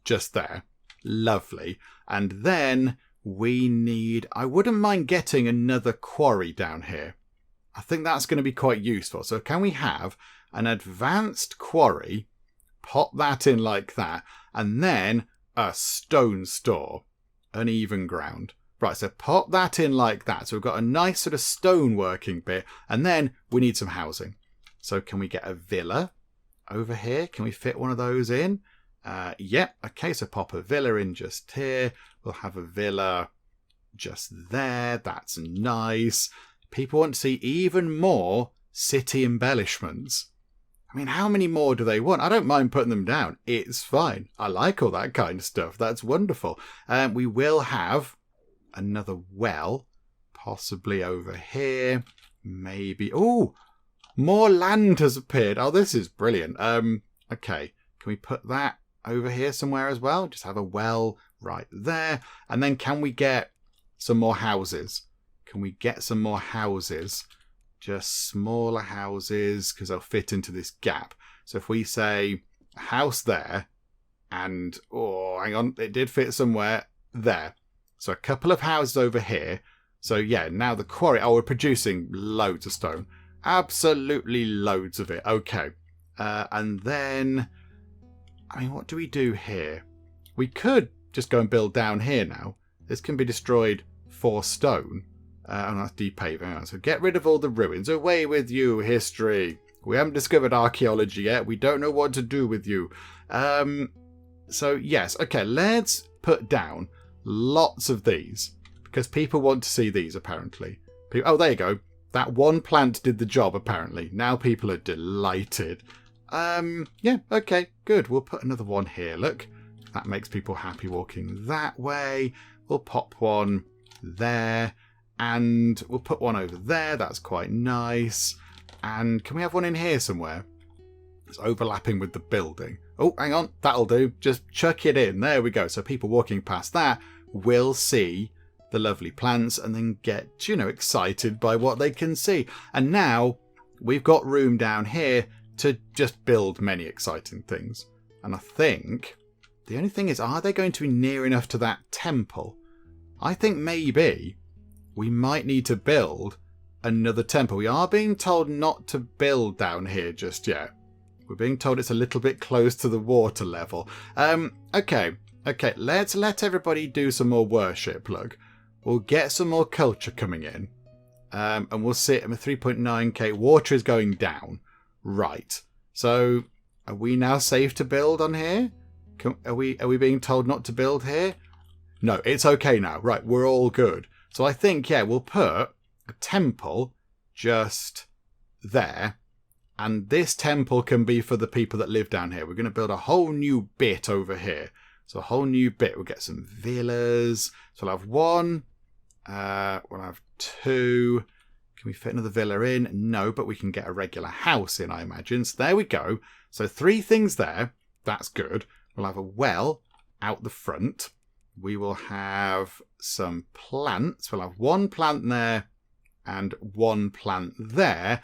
Speaker 1: just there. Lovely. And then we need, I wouldn't mind getting another quarry down here. I think that's going to be quite useful. So can we have an advanced quarry, pop that in like that, and then a stone store, uneven ground. Right, so pop that in like that. So we've got a nice sort of stone working bit, and then we need some housing. So can we get a villa over here? Can we fit one of those in? Yep. Okay, so pop a villa in just here. We'll have a villa just there. That's nice. People want to see even more city embellishments. I mean, how many more do they want? I don't mind putting them down. It's fine. I like all that kind of stuff. That's wonderful. We will have another well, possibly over here. Maybe. Oh, more land has appeared. Oh, this is brilliant. Okay, can we put that over here somewhere as well? Just have a well right there. And then can we get some more houses? Can we get some more houses? Just smaller houses, because they'll fit into this gap. So if we say a house there, and, oh, hang on, it did fit somewhere there. So a couple of houses over here. So yeah, now the quarry, oh, we're producing loads of stone. Absolutely loads of it. Okay. And then, I mean, what do we do here? We could just go and build down here now. This can be destroyed for stone. And that's depaving. So get rid of all the ruins. Away with you, history. We haven't discovered archaeology yet. We don't know what to do with you. So yes, okay, let's put down lots of these. Because people want to see these, apparently. Oh, there you go. That one plant did the job, apparently. Now people are delighted. Yeah, okay, good. We'll put another one here, look. That makes people happy walking that way. We'll pop one there. And we'll put one over there. That's quite nice. And can we have one in here somewhere? It's overlapping with the building. Oh, hang on. That'll do. Just chuck it in. There we go. So people walking past that will see the lovely plants and then get, excited by what they can see. And now we've got room down here to just build many exciting things. And I think the only thing is, are they going to be near enough to that temple? I think maybe we might need to build another temple. We are being told not to build down here just yet. We're being told it's a little bit close to the water level. Okay, let's let everybody do some more worship, look. We'll get some more culture coming in. And we'll sit at 3.9k. Water is going down. Right. So, are we now safe to build on here? Are we being told not to build here? No, it's okay now. Right, we're all good. So I think, yeah, we'll put a temple just there. And this temple can be for the people that live down here. We're going to build a whole new bit over here. So a whole new bit. We'll get some villas. So we'll have one. We'll have two. Can we fit another villa in? No, but we can get a regular house in, I imagine. So there we go. So 3 things there. That's good. We'll have a well out the front. We will have some plants. We'll have 1 plant there and 1 plant there.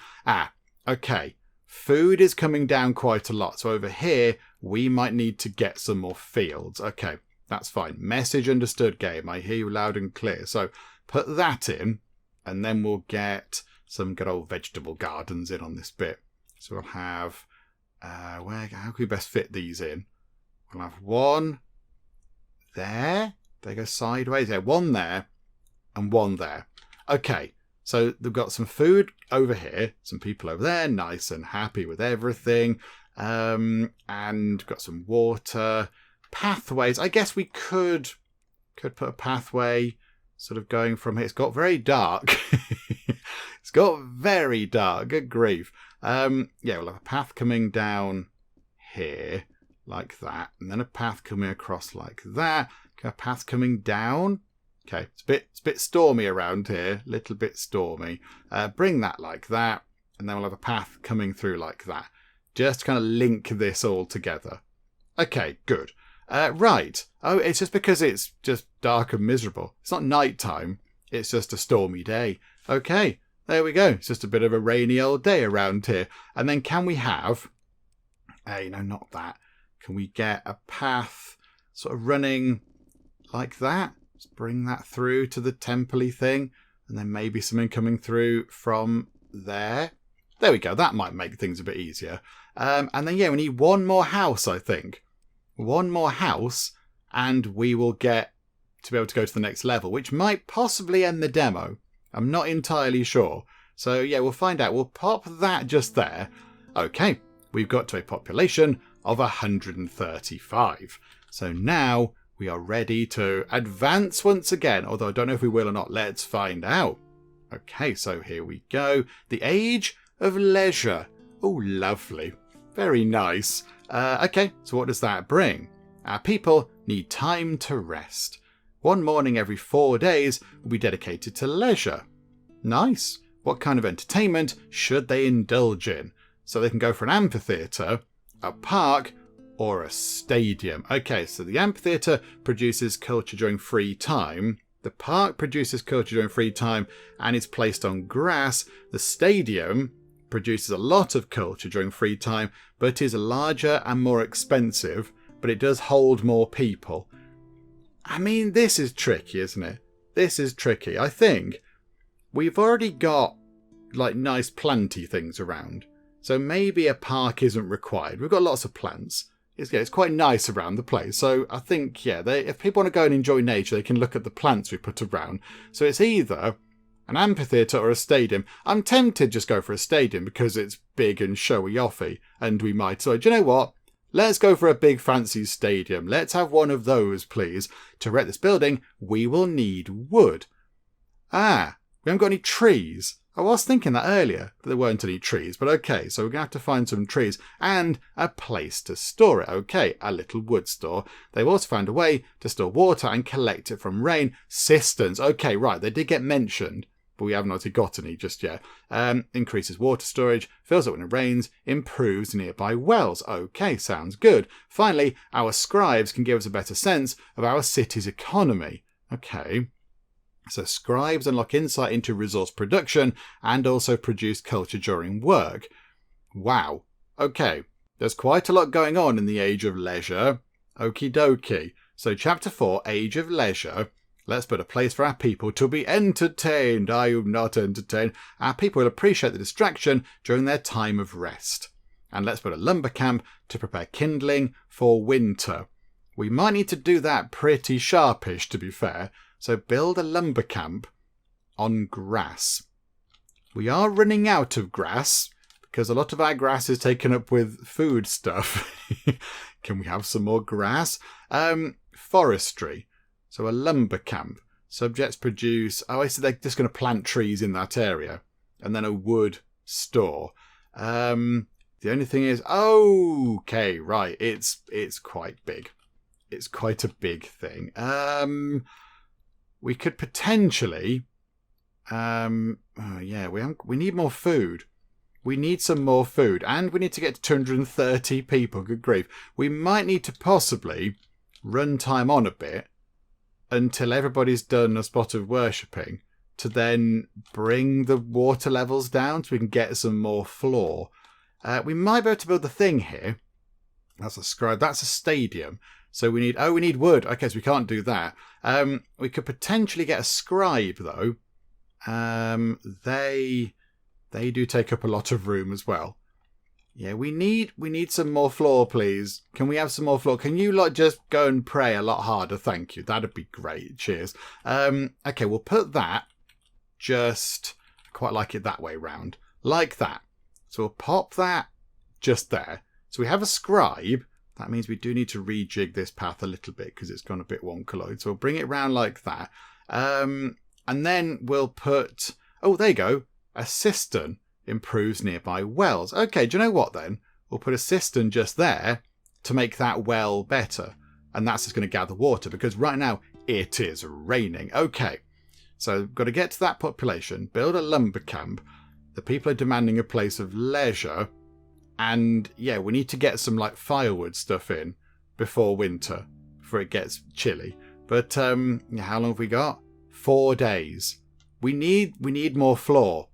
Speaker 1: Okay. Food is coming down quite a lot. So over here, we might need to get some more fields. Okay, that's fine. Message understood, game. I hear you loud and clear. So put that in, and then we'll get some good old vegetable gardens in on this bit. So we'll have, how can we best fit these in? We'll have 1 there. They go sideways. Yeah, 1 there and 1 there. Okay, so they've got some food over here, some people over there, nice and happy with everything, and got some water, pathways. I guess we could put a pathway sort of going from here. It's got very dark. It's got very dark. Good grief. Yeah, we'll have a path coming down here like that, and then a path coming across like that. A path coming down. Okay, it's a bit stormy around here. Little bit stormy. Bring that like that, and then we'll have a path coming through like that. Just to kind of link this all together. Okay, good. Right. Oh, it's just because it's just dark and miserable. It's not nighttime. It's just a stormy day. Okay, there we go. It's just a bit of a rainy old day around here. And then can we have... no, not that. Can we get a path sort of running like that? Just bring that through to the temple-y thing. And then maybe something coming through from there. There we go. That might make things a bit easier. And then, yeah, we need one more house, I think. One more house, and we will get to be able to go to the next level, which might possibly end the demo. I'm not entirely sure. So, yeah, we'll find out. We'll pop that just there. Okay, we've got to a population of 135. So now we are ready to advance once again, although I don't know if we will or not. Let's find out. Okay, so here we go. The Age of Leisure. Oh, lovely. Very nice. Okay, so what does that bring? Our people need time to rest. One morning every 4 days will be dedicated to leisure. Nice. What kind of entertainment should they indulge in? So they can go for an amphitheatre, a park, or a stadium. Okay, so the amphitheatre produces culture during free time. The park produces culture during free time and is placed on grass. The stadium produces a lot of culture during free time, but is larger and more expensive, but it does hold more people. I mean, this is tricky, isn't it? This is tricky. I think we've already got, like, nice planty things around, so maybe a park isn't required. We've got lots of plants. It's quite nice around the place, so I think, yeah, if people want to go and enjoy nature, they can look at the plants we put around. So it's either an amphitheatre or a stadium. I'm tempted to just go for a stadium because it's big and showy-offy, and we might. So, do you know what? Let's go for a big fancy stadium. Let's have one of those, please. To erect this building, we will need wood. We haven't got any trees. I was thinking that earlier, that there weren't any trees, but okay, so we're going to have to find some trees and a place to store it. Okay, a little wood store. They've also found a way to store water and collect it from rain. Cisterns. Okay, right, they did get mentioned, but we haven't actually got any just yet. Increases water storage, fills up when it rains, improves nearby wells. Okay, sounds good. Finally, our scribes can give us a better sense of our city's economy. Okay. So scribes unlock insight into resource production and also produce culture during work. Wow. Okay, there's quite a lot going on in the Age of Leisure. Okie dokie. So chapter 4, Age of Leisure. Let's put a place for our people to be entertained. Are you not entertained? Our people will appreciate the distraction during their time of rest. And let's put a lumber camp to prepare kindling for winter. We might need to do that pretty sharpish, to be fair. So build a lumber camp on grass. We are running out of grass because a lot of our grass is taken up with food stuff. Can we have some more grass? Forestry. So a lumber camp. Subjects produce... I see they're just going to plant trees in that area. And then a wood store. The only thing is... Okay, right. It's quite big. It's quite a big thing. We could potentially... we need more food. We need some more food. And we need to get to 230 people. Good grief. We might need to possibly run time on a bit until everybody's done a spot of worshipping to then bring the water levels down so we can get some more floor. We might be able to build the thing here. That's a scribe. That's a stadium. So we need wood. Okay, so we can't do that. We could potentially get a scribe though. They do take up a lot of room as well. Yeah, we need some more floor, please. Can we have some more floor? Can you just go and pray a lot harder? Thank you. That'd be great. Cheers. Okay, we'll put that just quite like it that way round, like that. So we'll pop that just there. So we have a scribe. That means we do need to rejig this path a little bit because it's gone a bit wonkaloid. So we'll bring it round like that. And then we'll put, oh, there you go. A cistern improves nearby wells. Okay, do you know what then? We'll put a cistern just there to make that well better. And that's just going to gather water because right now it is raining. Okay, so we've got to get to that population, build a lumber camp. The people are demanding a place of leisure. And yeah, we need to get some like firewood stuff in before winter, before it gets chilly. But how long have we got? 4 days. We need more floor.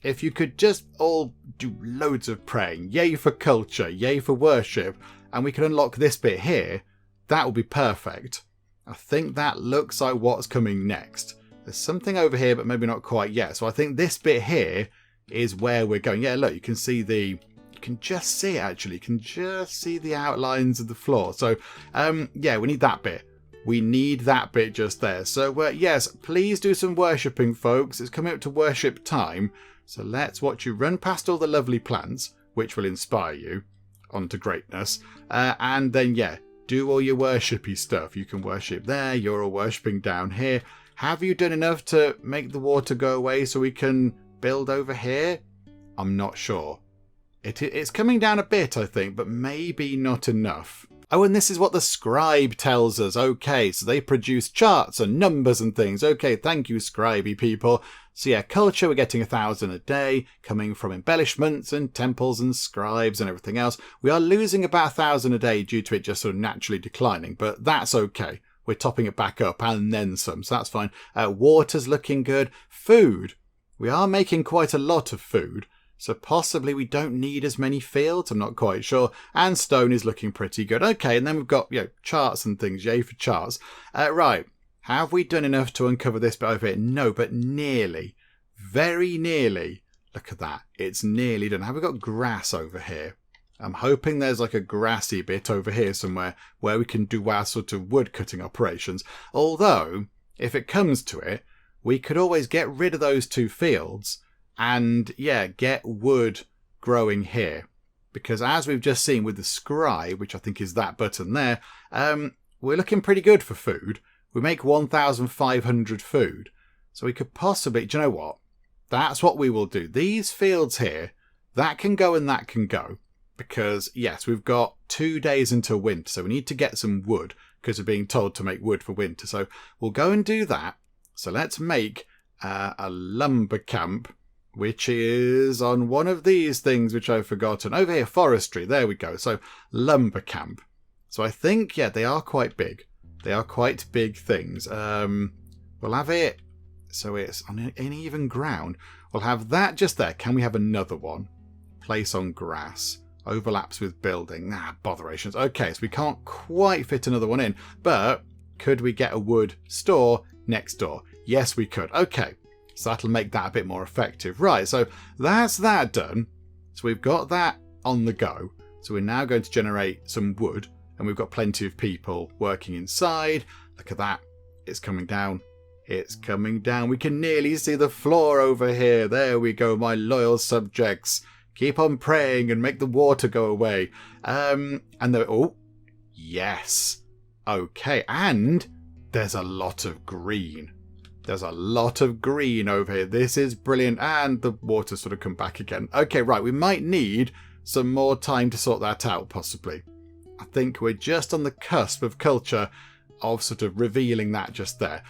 Speaker 1: If you could just all do loads of praying, yay for culture, yay for worship, and we can unlock this bit here, that would be perfect. I think that looks like what's coming next. There's something over here, but maybe not quite yet. So I think this bit here is where we're going. Yeah, look, you can see you can just see it actually. You can just see the outlines of the floor. So, yeah, we need that bit. We need that bit just there. So, yes, please do some worshipping, folks. It's coming up to worship time. So let's watch you run past all the lovely plants, which will inspire you onto greatness. And then, yeah, do all your worshipy stuff. You can worship there. You're all worshipping down here. Have you done enough to make the water go away so we can build over here? I'm not sure. It's coming down a bit, I think, but maybe not enough. Oh, and this is what the scribe tells us. Okay, so they produce charts and numbers and things. Okay, thank you, scribey people. So yeah, culture, we're getting 1,000 a day, coming from embellishments and temples and scribes and everything else. We are losing about 1,000 a day due to it just sort of naturally declining, but that's okay. We're topping it back up and then some, so that's fine. Water's looking good. Food. We are making quite a lot of food. So possibly we don't need as many fields, I'm not quite sure. And stone is looking pretty good. Okay, and then we've got, charts and things. Yay for charts. Right, have we done enough to uncover this bit over here? No, but nearly. Very nearly. Look at that. It's nearly done. Have we got grass over here? I'm hoping there's like a grassy bit over here somewhere where we can do our sort of wood cutting operations. Although, if it comes to it, we could always get rid of those 2 fields and, yeah, get wood growing here. Because as we've just seen with the scribe, which I think is that button there, we're looking pretty good for food. We make 1,500 food. So we could possibly, do you know what? That's what we will do. These fields here, that can go and that can go. Because, yes, we've got 2 days until winter. So we need to get some wood because we're being told to make wood for winter. So we'll go and do that. So let's make a lumber camp, which is on one of these things which I've forgotten. Over here, forestry. There we go. So lumber camp. So I think, yeah, they are quite big. They are quite big things. We'll have it. So it's on an even ground. We'll have that just there. Can we have another one? Place on grass. Overlaps with building. Botherations. Okay, so we can't quite fit another one in. But could we get a wood store next door? Yes, we could. Okay. So that'll make that a bit more effective. Right, so that's that done. So we've got that on the go. So we're now going to generate some wood. And we've got plenty of people working inside. Look at that. It's coming down. It's coming down. We can nearly see the floor over here. There we go, my loyal subjects. Keep on praying and make the water go away. Oh, yes. Okay, and there's a lot of green. There's a lot of green over here. This is brilliant. And the water sort of come back again. Okay, right. We might need some more time to sort that out, possibly. I think we're just on the cusp of culture of sort of revealing that just there.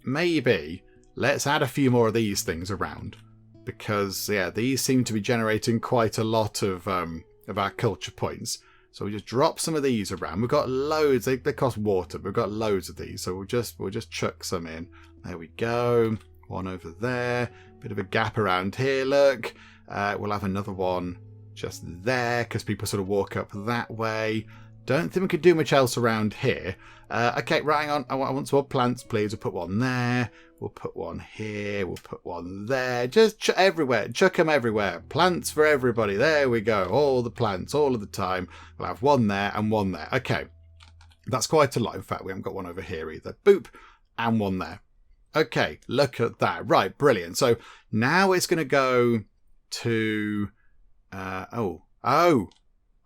Speaker 1: Maybe let's add a few more of these things around. Because, yeah, these seem to be generating quite a lot of our culture points. So we just drop some of these around. We've got loads. They cost water, but we've got loads of these. So we'll just chuck some in. There we go. One over there. Bit of a gap around here, look. We'll have another one just there because people sort of walk up that way. Don't think we could do much else around here. Okay, right, hang on. I want some more plants, please. We'll put one there. We'll put one here. We'll put one there. Just everywhere. Chuck them everywhere. Plants for everybody. There we go. All the plants, all of the time. We'll have one there and one there. Okay. That's quite a lot. In fact, we haven't got one over here either. Boop. And one there. Okay, look at that. Right, brilliant. So now it's going to go to... I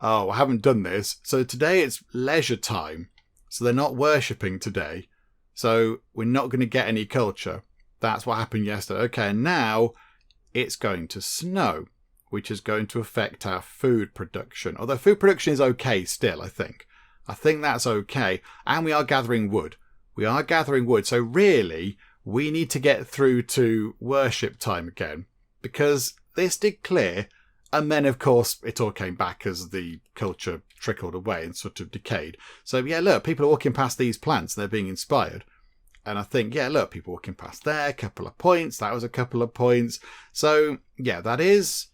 Speaker 1: haven't done this. So today it's leisure time. So they're not worshipping today. So we're not going to get any culture. That's what happened yesterday. Okay, and now it's going to snow, which is going to affect our food production. Although food production is okay still, I think. I think that's okay. And we are gathering wood. So really, we need to get through to worship time again. Because this did clear. And then, of course, it all came back as the culture trickled away and sort of decayed. So, yeah, look, people are walking past these plants and they're being inspired. And I think, yeah, look, people walking past there, a couple of points. That was a couple of points. So, yeah, that is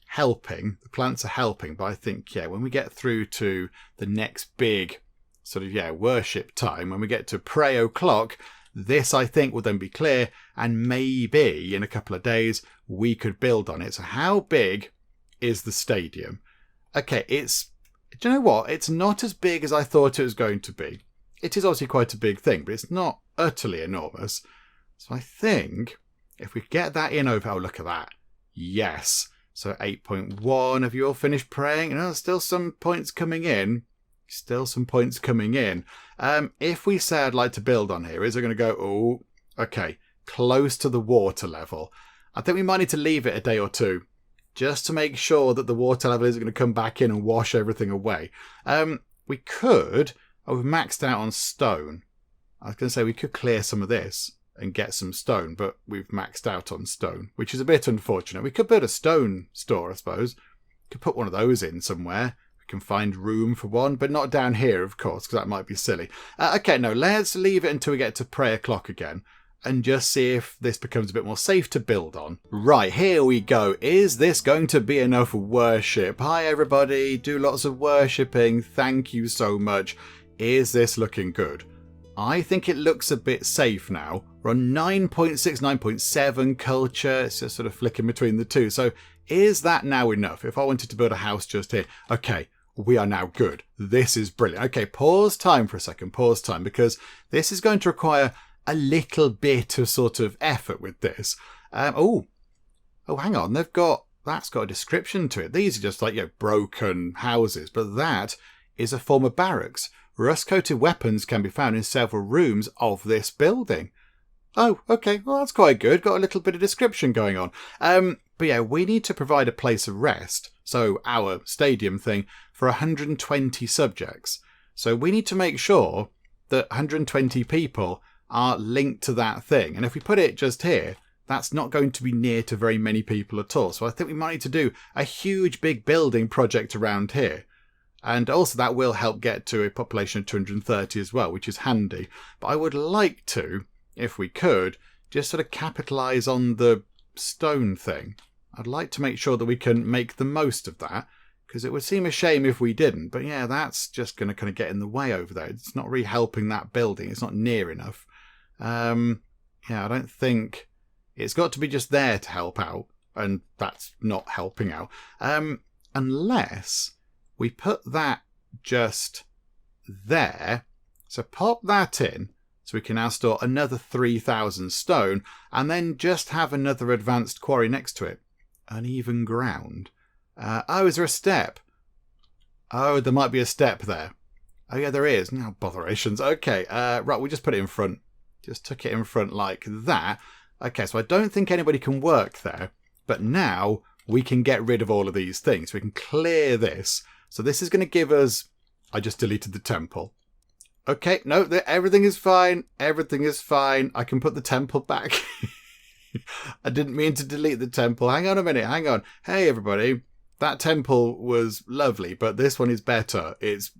Speaker 1: helping. The plants are helping. But I think, yeah, when we get through to the next big sort of, worship time, when we get to pray o'clock, this, I think, will then be clear. And maybe in a couple of days, we could build on it. So how big is the stadium? Okay, do you know what? It's not as big as I thought it was going to be. It is obviously quite a big thing, but it's not utterly enormous. So I think if we get that in over... Oh, look at that. Yes. So 8.1. Have you all finished praying? Still some points coming in. If we say I'd like to build on here, is it going to go, okay, close to the water level? I think we might need to leave it a day or two, just to make sure that the water level isn't going to come back in and wash everything away. We could... we've maxed out on stone. I was going to say we could clear some of this and get some stone, but we've maxed out on stone, which is a bit unfortunate. We could build a stone store, I suppose. Could put one of those in somewhere. We can find room for one, but not down here, of course, because that might be silly. Okay, no, let's leave it until we get to prayer clock again. And just see if this becomes a bit more safe to build on. Right, here we go. Is this going to be enough worship? Hi, everybody. Do lots of worshipping. Thank you so much. Is this looking good? I think it looks a bit safe now. We're on 9.6, 9.7 culture. It's just sort of flicking between the two. So is that now enough? If I wanted to build a house just here. Okay, we are now good. This is brilliant. Okay, pause time for a second. Pause time, because this is going to require a little bit of sort of effort with this. Hang on. That's got a description to it. These are just like, broken houses, but that is a former barracks. Rust-coated weapons can be found in several rooms of this building. Oh, okay. Well, that's quite good. Got a little bit of description going on. But yeah, we need to provide a place of rest. So our stadium thing for 120 subjects. So we need to make sure that 120 people are linked to that thing. And if we put it just here, that's not going to be near to very many people at all. So I think we might need to do a huge big building project around here. And also that will help get to a population of 230 as well, which is handy. But I would like to, if we could, just sort of capitalise on the stone thing. I'd like to make sure that we can make the most of that, because it would seem a shame if we didn't. But yeah, that's just going to kind of get in the way over there. It's not really helping that building. It's not near enough. I don't think... It's got to be just there to help out, and that's not helping out. Unless we put that just there. So pop that in, so we can now store another 3,000 stone, and then just have another advanced quarry next to it. Uneven ground. Is there a step? Oh, there might be a step there. Oh yeah, there is. No botherations. Okay, right, we just put it in front. Just took it in front like that. Okay, so I don't think anybody can work there, but now we can get rid of all of these things. We can clear this. So this is going to give us... I just deleted the temple. Okay, no, everything is fine. Everything is fine. I can put the temple back. I didn't mean to delete the temple. Hang on a minute. Hang on. Hey, everybody. That temple was lovely, but this one is better. It's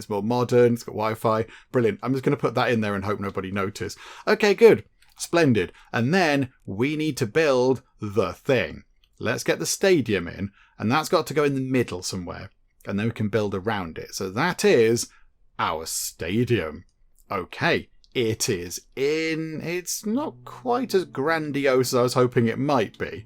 Speaker 1: more modern. It's got Wi-Fi. Brilliant. I'm just going to put that in there and hope nobody noticed. Okay, good. Splendid. And then we need to build the thing. Let's get the stadium in, and that's got to go in the middle somewhere, and then we can build around it. So that is our stadium. Okay, it is in. It's not quite as grandiose as I was hoping it might be.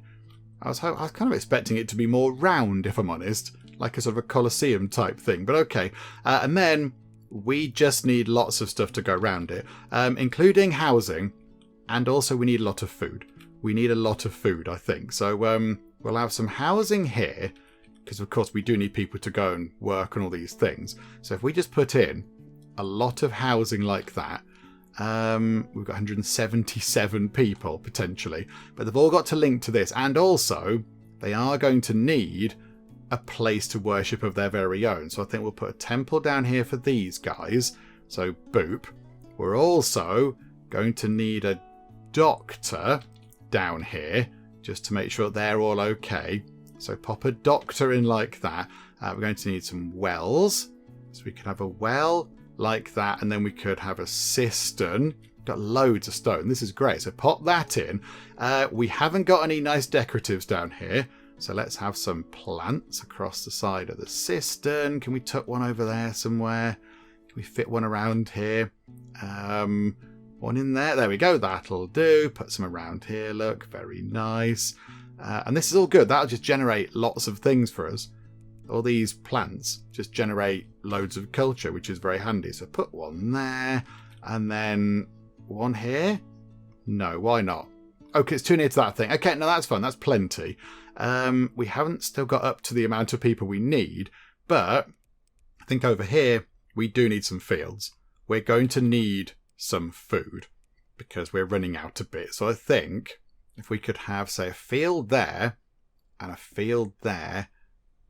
Speaker 1: I was kind of expecting it to be more round, if I'm honest, like a sort of a Colosseum type thing, but okay. And then we just need lots of stuff to go around it, including housing. And also we need a lot of food. We need a lot of food, I think. So we'll have some housing here, because of course we do need people to go and work on all these things. So if we just put in a lot of housing like that, we've got 177 people potentially, but they've all got to link to this. And also they are going to need a place to worship of their very own. So I think we'll put a temple down here for these guys. So boop. We're also going to need a doctor down here just to make sure they're all okay. So pop a doctor in like that. We're going to need some wells. So we could have a well like that, and then we could have a cistern. Got loads of stone. This is great. So pop that in. We haven't got any nice decoratives down here. So let's have some plants across the side of the cistern. Can we tuck one over there somewhere? Can we fit one around here? One in there. There we go. That'll do. Put some around here. Look, very nice. And this is all good. That'll just generate lots of things for us. All these plants just generate loads of culture, which is very handy. So put one there. And then one here. No, why not? Okay, it's too near to that thing. Okay, no, that's fine. That's plenty. We haven't still got up to the amount of people we need, but I think over here we do need some fields. We're going to need some food because we're running out a bit. So I think if we could have, say, a field there and a field there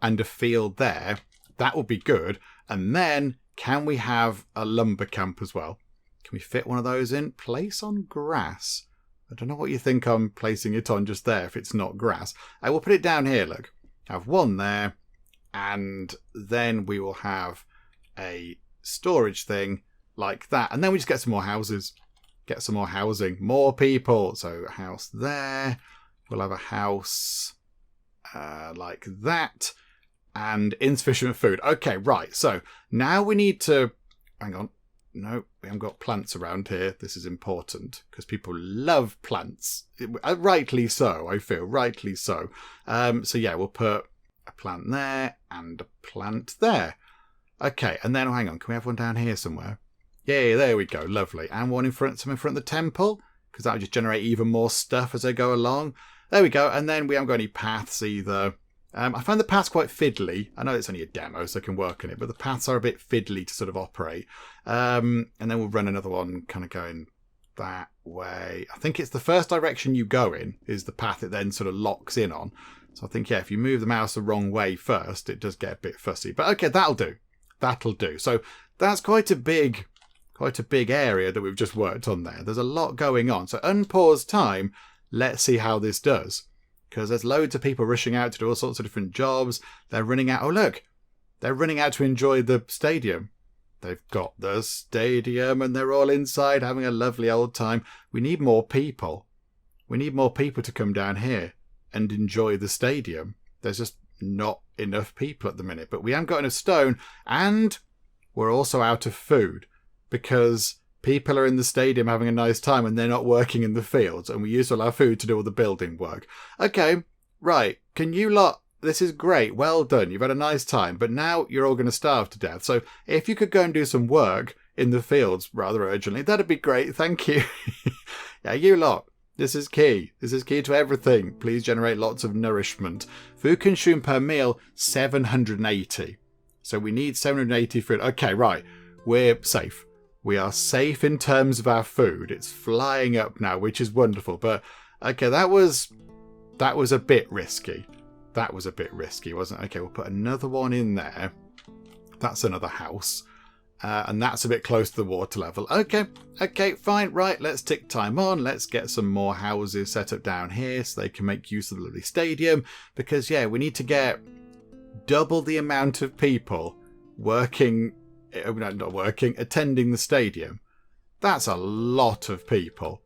Speaker 1: and a field there, that would be good. And then can we have a lumber camp as well? Can we fit one of those in? Place on grass. I don't know what you think I'm placing it on just there if it's not grass. I will put it down here, look. Have one there, and then we will have a storage thing like that. And then we just get some more houses. Get some more housing. More people. So a house there. We'll have a house like that. And insufficient food. Okay, right. So now we need to... Hang on. No, we haven't got plants around here. This is important because people love plants. Rightly so, I feel. Rightly so. So yeah, we'll put a plant there and a plant there. Okay, and then, hang on. Can we have one down here somewhere? Yeah, there we go. Lovely. And one in front, some in front of the temple because that will just generate even more stuff as I go along. There we go. And then we haven't got any paths either. I find the paths quite fiddly. I know it's only a demo, so I can work on it, but the paths are a bit fiddly to sort of operate. And then we'll run another one kind of going that way. I think it's the first direction you go in is the path it then sort of locks in on. So I think, yeah, if you move the mouse the wrong way first, it does get a bit fussy. But okay, that'll do. That'll do. So that's quite a big area that we've just worked on there. There's a lot going on. So unpause time. Let's see how this does. Because there's loads of people rushing out to do all sorts of different jobs. They're running out. Oh, look. They're running out to enjoy the stadium. They've got the stadium and they're all inside having a lovely old time. We need more people. We need more people to come down here and enjoy the stadium. There's just not enough people at the minute. But we haven't got enough stone. And we're also out of food. Because people are in the stadium having a nice time and they're not working in the fields. And we use all our food to do all the building work. Okay, right. Can you lot... This is great. Well done. You've had a nice time. But now you're all going to starve to death. So if you could go and do some work in the fields rather urgently, that'd be great. Thank you. Yeah, you lot. This is key. This is key to everything. Please generate lots of nourishment. Food consumed per meal, 780. So we need 780 food. Okay, right. We're safe. We are safe in terms of our food. It's flying up now, which is wonderful. But, okay, that was a bit risky. That was a bit risky, wasn't it? Okay, we'll put another one in there. That's another house. And that's a bit close to the water level. Okay, fine. Right, let's tick time on. Let's get some more houses set up down here so they can make use of the lovely stadium. Because, yeah, we need to get double the amount of people attending the stadium. That's a lot of people.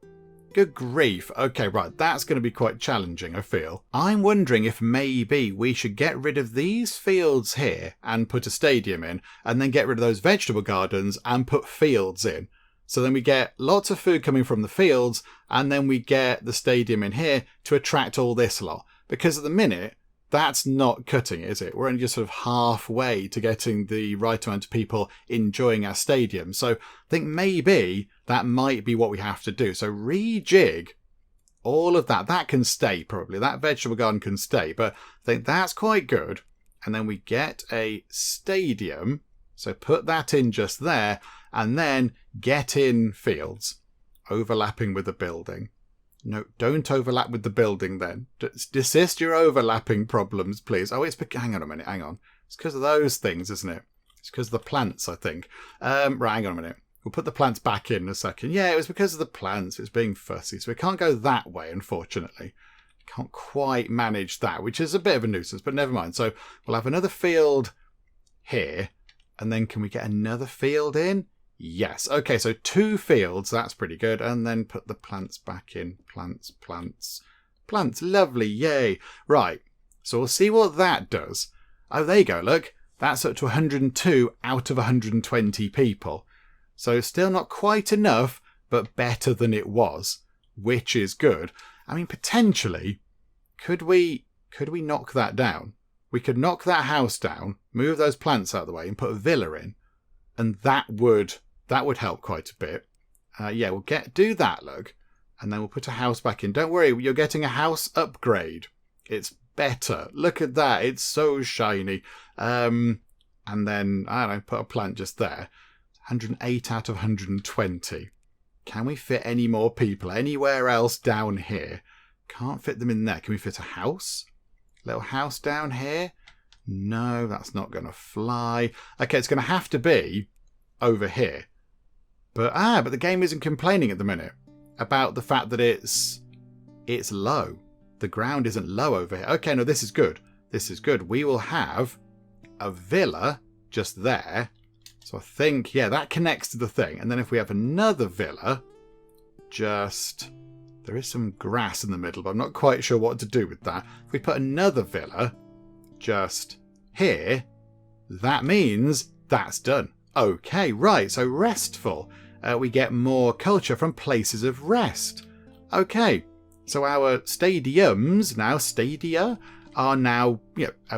Speaker 1: Good grief. Okay, right. That's going to be quite challenging, I feel. I'm wondering if maybe we should get rid of these fields here and put a stadium in, and then get rid of those vegetable gardens and put fields in. So then we get lots of food coming from the fields, and then we get the stadium in here to attract all this lot. Because at the minute, that's not cutting it, is it? We're only just sort of halfway to getting the right amount of people enjoying our stadium. So I think maybe that might be what we have to do. So rejig all of that. That can stay probably. That vegetable garden can stay, but I think that's quite good. And then we get a stadium. So put that in just there, and then get in fields overlapping with the building. No, don't overlap with the building then. Desist your overlapping problems, please. Oh, hang on a minute, hang on. It's because of those things, isn't it? It's because of the plants, I think. Right, hang on a minute. We'll put the plants back in a second. Yeah, it was because of the plants. It was being fussy. So we can't go that way, unfortunately. Can't quite manage that, which is a bit of a nuisance, but never mind. So we'll have another field here. And then can we get another field in? Yes. Okay, so 2 fields. That's pretty good. And then put the plants back in. Plants. Lovely. Yay. Right. So we'll see what that does. Oh, there you go. Look. That's up to 102 out of 120 people. So still not quite enough, but better than it was, which is good. I mean, potentially, could we knock that down? We could knock that house down, move those plants out of the way, and put a villa in, and that would help quite a bit. Yeah, we'll do that, look, and then we'll put a house back in. Don't worry, you're getting a house upgrade. It's better. Look at that. It's so shiny. And then, I don't know, put a plant just there. 108 out of 120. Can we fit any more people anywhere else down here? Can't fit them in there. Can we fit a house? Little house down here? No, that's not going to fly. Okay, it's going to have to be over here. But the game isn't complaining at the minute about the fact that it's low. The ground isn't low over here. Okay, no, this is good. This is good. We will have a villa just there. So I think, yeah, that connects to the thing. And then if we have another villa, there is some grass in the middle, but I'm not quite sure what to do with that. If we put another villa just here, that means that's done. Okay, right, so restful. We get more culture from places of rest. Okay, so our stadiums, now stadia, are now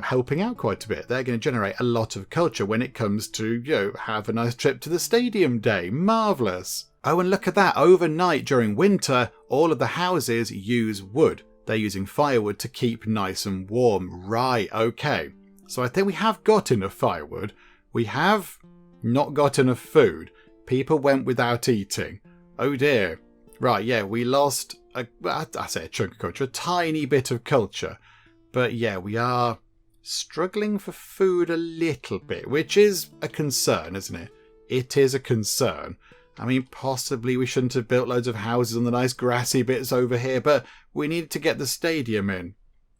Speaker 1: helping out quite a bit. They're going to generate a lot of culture when it comes to have a nice trip to the stadium day. Marvellous. Oh, and look at that. Overnight during winter, all of the houses use wood. They're using firewood to keep nice and warm. Right, okay. So I think we have got enough firewood. We have not got enough food. People went without eating. Oh dear. Right, yeah, we lost I say a chunk of culture, a tiny bit of culture. But yeah, we are struggling for food a little bit, which is a concern, isn't it? It is a concern. I mean, possibly we shouldn't have built loads of houses on the nice grassy bits over here, but we needed to get the stadium in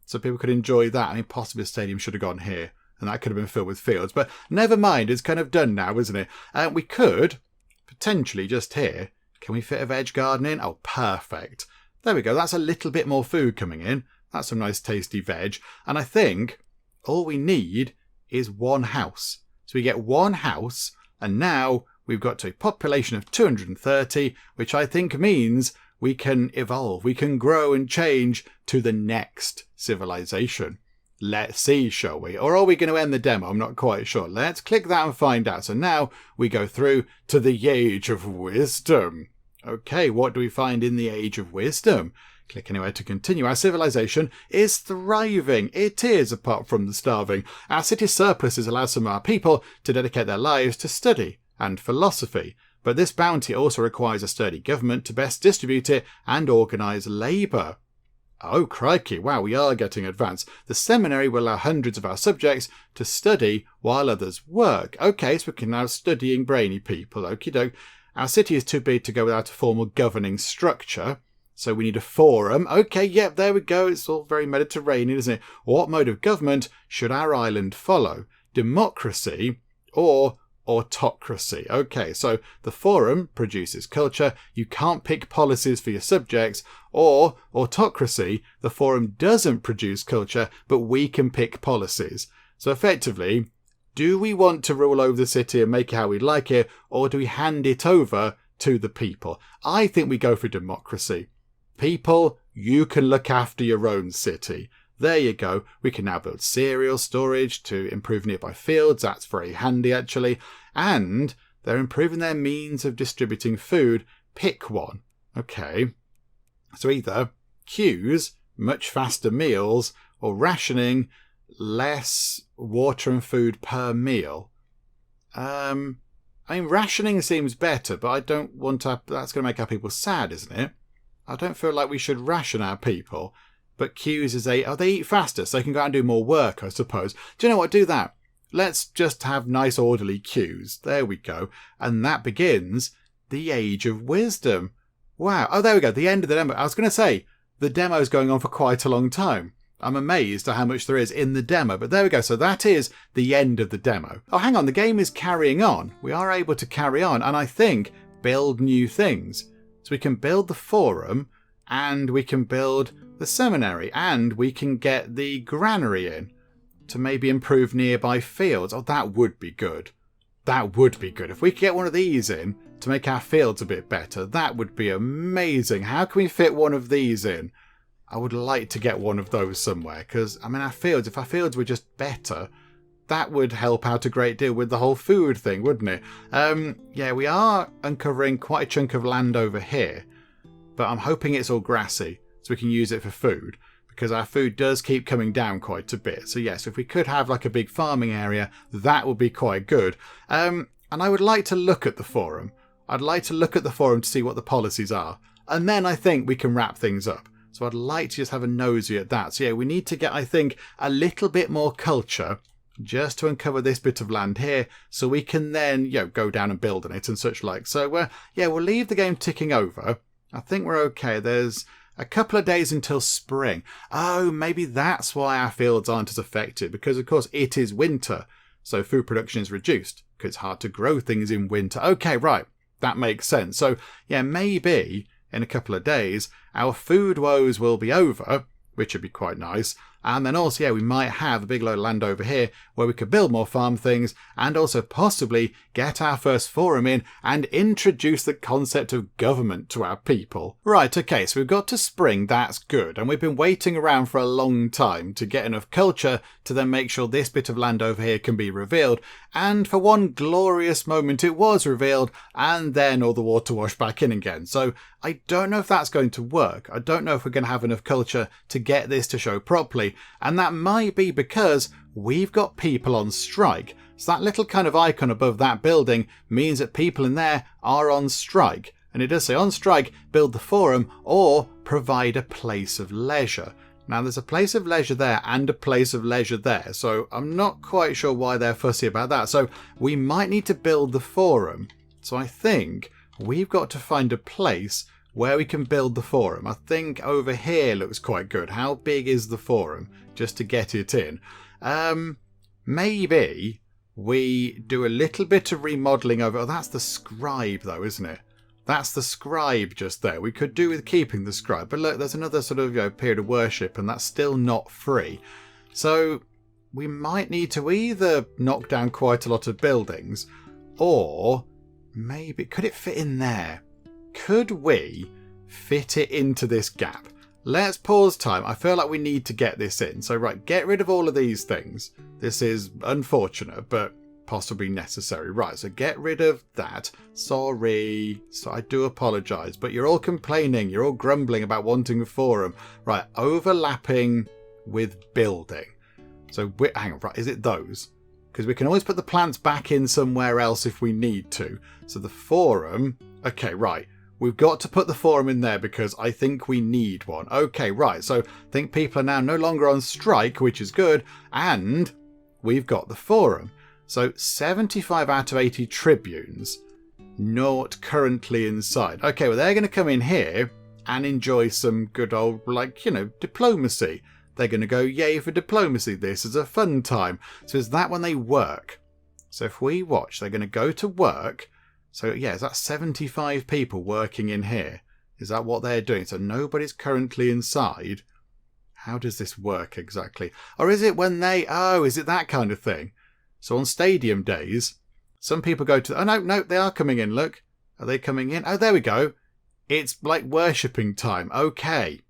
Speaker 1: so people could enjoy that. I mean, possibly the stadium should have gone here, and that could have been filled with fields. But never mind, it's kind of done now, isn't it? We could, potentially just here, can we fit a veg garden in? Oh, perfect. There we go. That's a little bit more food coming in. That's some nice tasty veg. And I think all we need is one house. So we get one house, and now we've got a population of 230, which I think means we can evolve, we can grow and change to the next civilization. Let's see, shall we? Or are we going to end the demo? I'm not quite sure. Let's click that and find out. So now we go through to the Age of Wisdom. Okay, what do we find in the Age of Wisdom? Click anywhere to continue. Our civilization is thriving. It is, apart from the starving. Our city surpluses allow some of our people to dedicate their lives to study and philosophy. But this bounty also requires a sturdy government to best distribute it and organise labour. Oh, crikey. Wow, we are getting advanced. The seminary will allow hundreds of our subjects to study while others work. Okay, so we can now have studying brainy people. Okie doke. Our city is too big to go without a formal governing structure. So we need a forum. Okay, yep, there we go. It's all very Mediterranean, isn't it? What mode of government should our island follow? Democracy or autocracy? Okay, so the forum produces culture. You can't pick policies for your subjects. Or autocracy, the forum doesn't produce culture, but we can pick policies. So effectively, do we want to rule over the city and make it how we like it, or do we hand it over to the people? I think we go for democracy. People, you can look after your own city. There you go. We can now build cereal storage to improve nearby fields. That's very handy, actually. And they're improving their means of distributing food pick one. Okay. So either queues, much faster meals, or rationing, less water and food per meal. I mean, rationing seems better, but I don't want to... That's going to make our people sad, isn't it? I don't feel like we should ration our people. But queues is they eat faster, so they can go out and do more work, I suppose. Do you know what? Do that. Let's just have nice orderly queues. There we go. And that begins the Age of Wisdom. Wow. Oh, there we go. The end of the demo. I was going to say, the demo's going on for quite a long time. I'm amazed at how much there is in the demo, but there we go. So that is the end of the demo. Oh, hang on. The game is carrying on. We are able to carry on and I think build new things. So we can build the forum and we can build the seminary and we can get the granary in to maybe improve nearby fields. Oh, that would be good. That would be good. If we could get one of these in to make our fields a bit better, that would be amazing. How can we fit one of these in? I would like to get one of those somewhere because, I mean, if our fields were just better, that would help out a great deal with the whole food thing, wouldn't it? Yeah, we are uncovering quite a chunk of land over here, but I'm hoping it's all grassy so we can use it for food because our food does keep coming down quite a bit. So yes, if we could have like a big farming area, that would be quite good. And I would like to look at the forum. I'd like to look at the forum to see what the policies are. And then I think we can wrap things up. So I'd like to just have a nosy at that. So yeah, we need to get, I think, a little bit more culture just to uncover this bit of land here so we can then, go down and build on it and such like. So yeah, we'll leave the game ticking over. I think we're okay. There's a couple of days until spring. Oh, maybe that's why our fields aren't as affected because, of course, it is winter. So food production is reduced because it's hard to grow things in winter. Okay, right. That makes sense. So yeah, maybe in a couple of days, our food woes will be over, which would be quite nice. And then also, yeah, we might have a big load of land over here where we could build more farm things and also possibly get our first forum in and introduce the concept of government to our people. Right, okay, so we've got to spring, that's good. And we've been waiting around for a long time to get enough culture to then make sure this bit of land over here can be revealed. And for one glorious moment it was revealed and then all the water washed back in again. So I don't know if that's going to work. I don't know if we're going to have enough culture to get this to show properly. And that might be because we've got people on strike. So that little kind of icon above that building means that people in there are on strike. And it does say on strike, build the forum or provide a place of leisure. Now there's a place of leisure there and a place of leisure there. So I'm not quite sure why they're fussy about that. So we might need to build the forum. So I think we've got to find a place where we can build the forum. I think over here looks quite good. How big is the forum? Just to get it in. Maybe we do a little bit of remodelling over... Oh, that's the scribe though, isn't it? That's the scribe just there. We could do with keeping the scribe. But look, there's another sort of period of worship and that's still not free. So we might need to either knock down quite a lot of buildings or maybe... Could it fit in there? Could we fit it into this gap? Let's pause time. I feel like we need to get this in. So right, get rid of all of these things. This is unfortunate, but possibly necessary. Right, so get rid of that. Sorry. So I do apologise, but you're all complaining. You're all grumbling about wanting a forum. Right, overlapping with building. So hang on, right, is it those? Because we can always put the plants back in somewhere else if we need to. So the forum... Okay, right. We've got to put the forum in there because I think we need one. Okay, right. So I think people are now no longer on strike, which is good. And we've got the forum. So 75 out of 80 tribunes not currently inside. Okay, well, they're going to come in here and enjoy some good old, diplomacy. They're going to go, yay for diplomacy. This is a fun time. So is that when they work? So if we watch, they're going to go to work. So yeah, is that 75 people working in here? Is that what they're doing? So nobody's currently inside. How does this work exactly? Or is it when they... Oh, is it that kind of thing? So on stadium days, some people go to... Oh, no, they are coming in, look. Are they coming in? Oh, there we go. It's like worshipping time. Okay.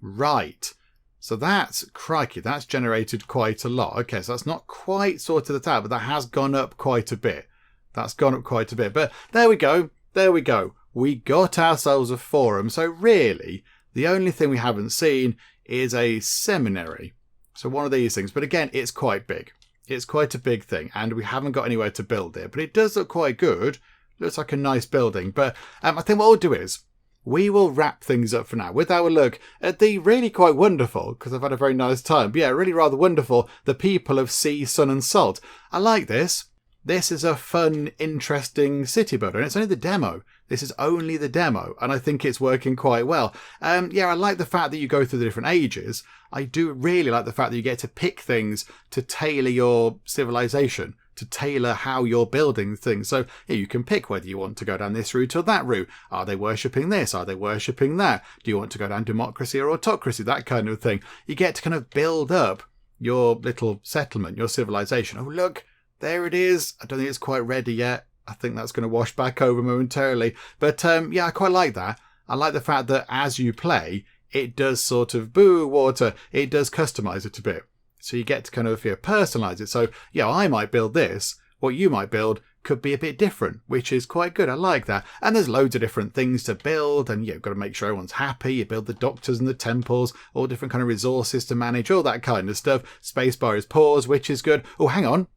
Speaker 1: Right. So that's... Crikey, that's generated quite a lot. Okay, so that's not quite sorted it out, but that has gone up quite a bit. That's gone up quite a bit. But there we go. There we go. we got ourselves a forum. So really, the only thing we haven't seen is a seminary. So one of these things. But again, it's quite big. It's quite a big thing, and we haven't got anywhere to build it. But it does look quite good. Looks like a nice building. But I think what we'll do is we will wrap things up for now with our look at the really quite wonderful, because I've had a very nice time, but yeah, really rather wonderful, the people of Sea, Sun and Salt. I like this. This is a fun, interesting city builder, and it's only the demo. This is only the demo, and I think it's working quite well. Yeah, I like the fact that you go through the different ages. I do really like the fact that you get to pick things to tailor your civilization, to tailor how you're building things. So yeah, you can pick whether you want to go down this route or that route. Are they worshipping this? Are they worshipping that? Do you want to go down democracy or autocracy? That kind of thing. You get to kind of build up your little settlement, your civilization. Oh, look, there it is. I don't think it's quite ready yet. I think that's going to wash back over momentarily. But yeah, I quite like that. I like the fact that as you play, it does sort of, water, it does customize it a bit. So you get to kind of personalize it. So yeah, I might build this. What you might build could be a bit different, which is quite good. I like that. And there's loads of different things to build, and you've got to make sure everyone's happy. You build the doctors and the temples, all different kind of resources to manage, all that kind of stuff. Spacebar is pause, which is good. Oh, hang on.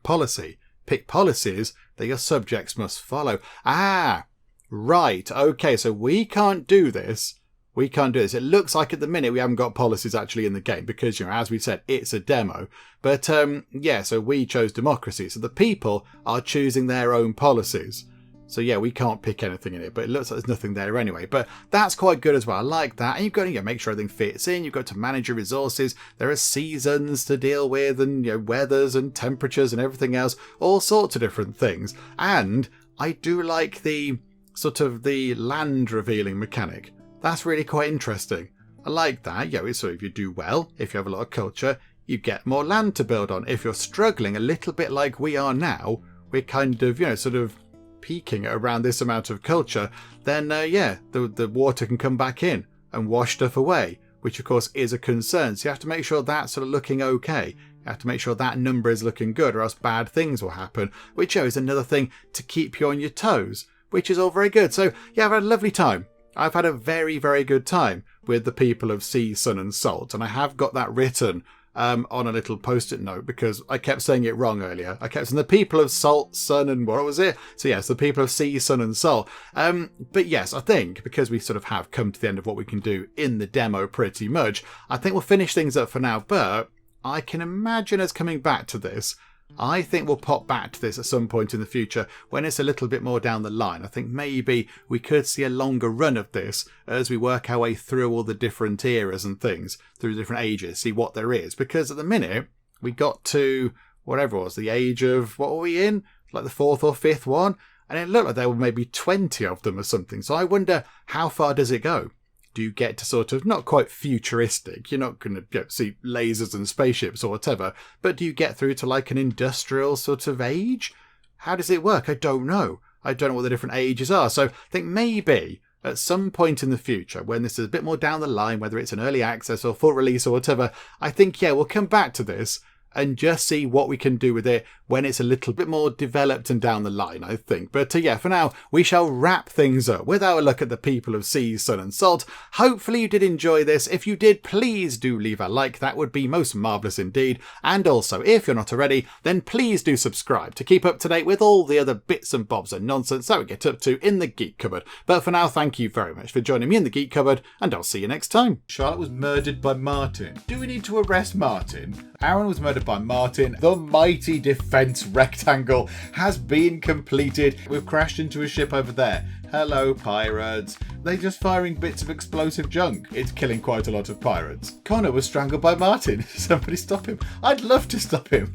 Speaker 1: Policy. Pick policies that your subjects must follow. Ah, right. Okay, so we can't do this. We can't do this. It looks like at the minute we haven't got policies actually in the game because, as we said, it's a demo. But yeah, so we chose democracy. So the people are choosing their own policies. So yeah, we can't pick anything in it, but it looks like there's nothing there anyway. But that's quite good as well. I like that. And you've got to make sure everything fits in. You've got to manage your resources. There are seasons to deal with, and weathers and temperatures and everything else. All sorts of different things. And I do like the sort of the land revealing mechanic. That's really quite interesting. I like that. So if you do well, if you have a lot of culture, you get more land to build on. If you're struggling a little bit like we are now, we're kind of, sort of peaking at around this amount of culture, then yeah, the water can come back in and wash stuff away, which of course is a concern. So you have to make sure that's sort of looking okay. You have to make sure that number is looking good, or else bad things will happen, which is another thing to keep you on your toes, which is all very good. So yeah, I've had a lovely time. I've had a very, very good time with the people of Sea, Sun and Salt. And I have got that written on a little post-it note because I kept saying it wrong earlier. I kept saying the people of Salt, Sun and what was it? So yes, the people of Sea, Sun and Salt. But yes, I think because we sort of have come to the end of what we can do in the demo pretty much, I think we'll finish things up for now. But I can imagine us coming back to this. I think we'll pop back to this at some point in the future when it's a little bit more down the line. I think maybe we could see a longer run of this as we work our way through all the different eras and things, through the different ages, see what there is. Because at the minute, we got to whatever it was, the age of, what were we in? Like the 4th or 5th one? And it looked like there were maybe 20 of them or something. So I wonder, how far does it go? Do you get to sort of, not quite futuristic, you're not going to see lasers and spaceships or whatever, but do you get through to like an industrial sort of age? How does it work? I don't know. I don't know what the different ages are. So I think maybe at some point in the future, when this is a bit more down the line, whether it's an early access or full release or whatever, I think, yeah, we'll come back to this and just see what we can do with it when it's a little bit more developed and down the line, I think. But yeah, for now, we shall wrap things up with our look at the people of Sea, Sun and Salt. Hopefully you did enjoy this. If you did, please do leave a like. That would be most marvellous indeed. And also, if you're not already, then please do subscribe to keep up to date with all the other bits and bobs and nonsense that we get up to in the Geek Cupboard. But for now, thank you very much for joining me in the Geek Cupboard, and I'll see you next time. Charlotte was murdered by Martin. Do we need to arrest Martin? Aaron was murdered by Martin. The mighty defence rectangle has been completed. We've crashed into a ship over there. Hello, pirates. They're just firing bits of explosive junk. It's killing quite a lot of pirates. Connor was strangled by Martin. Somebody stop him. I'd love to stop him.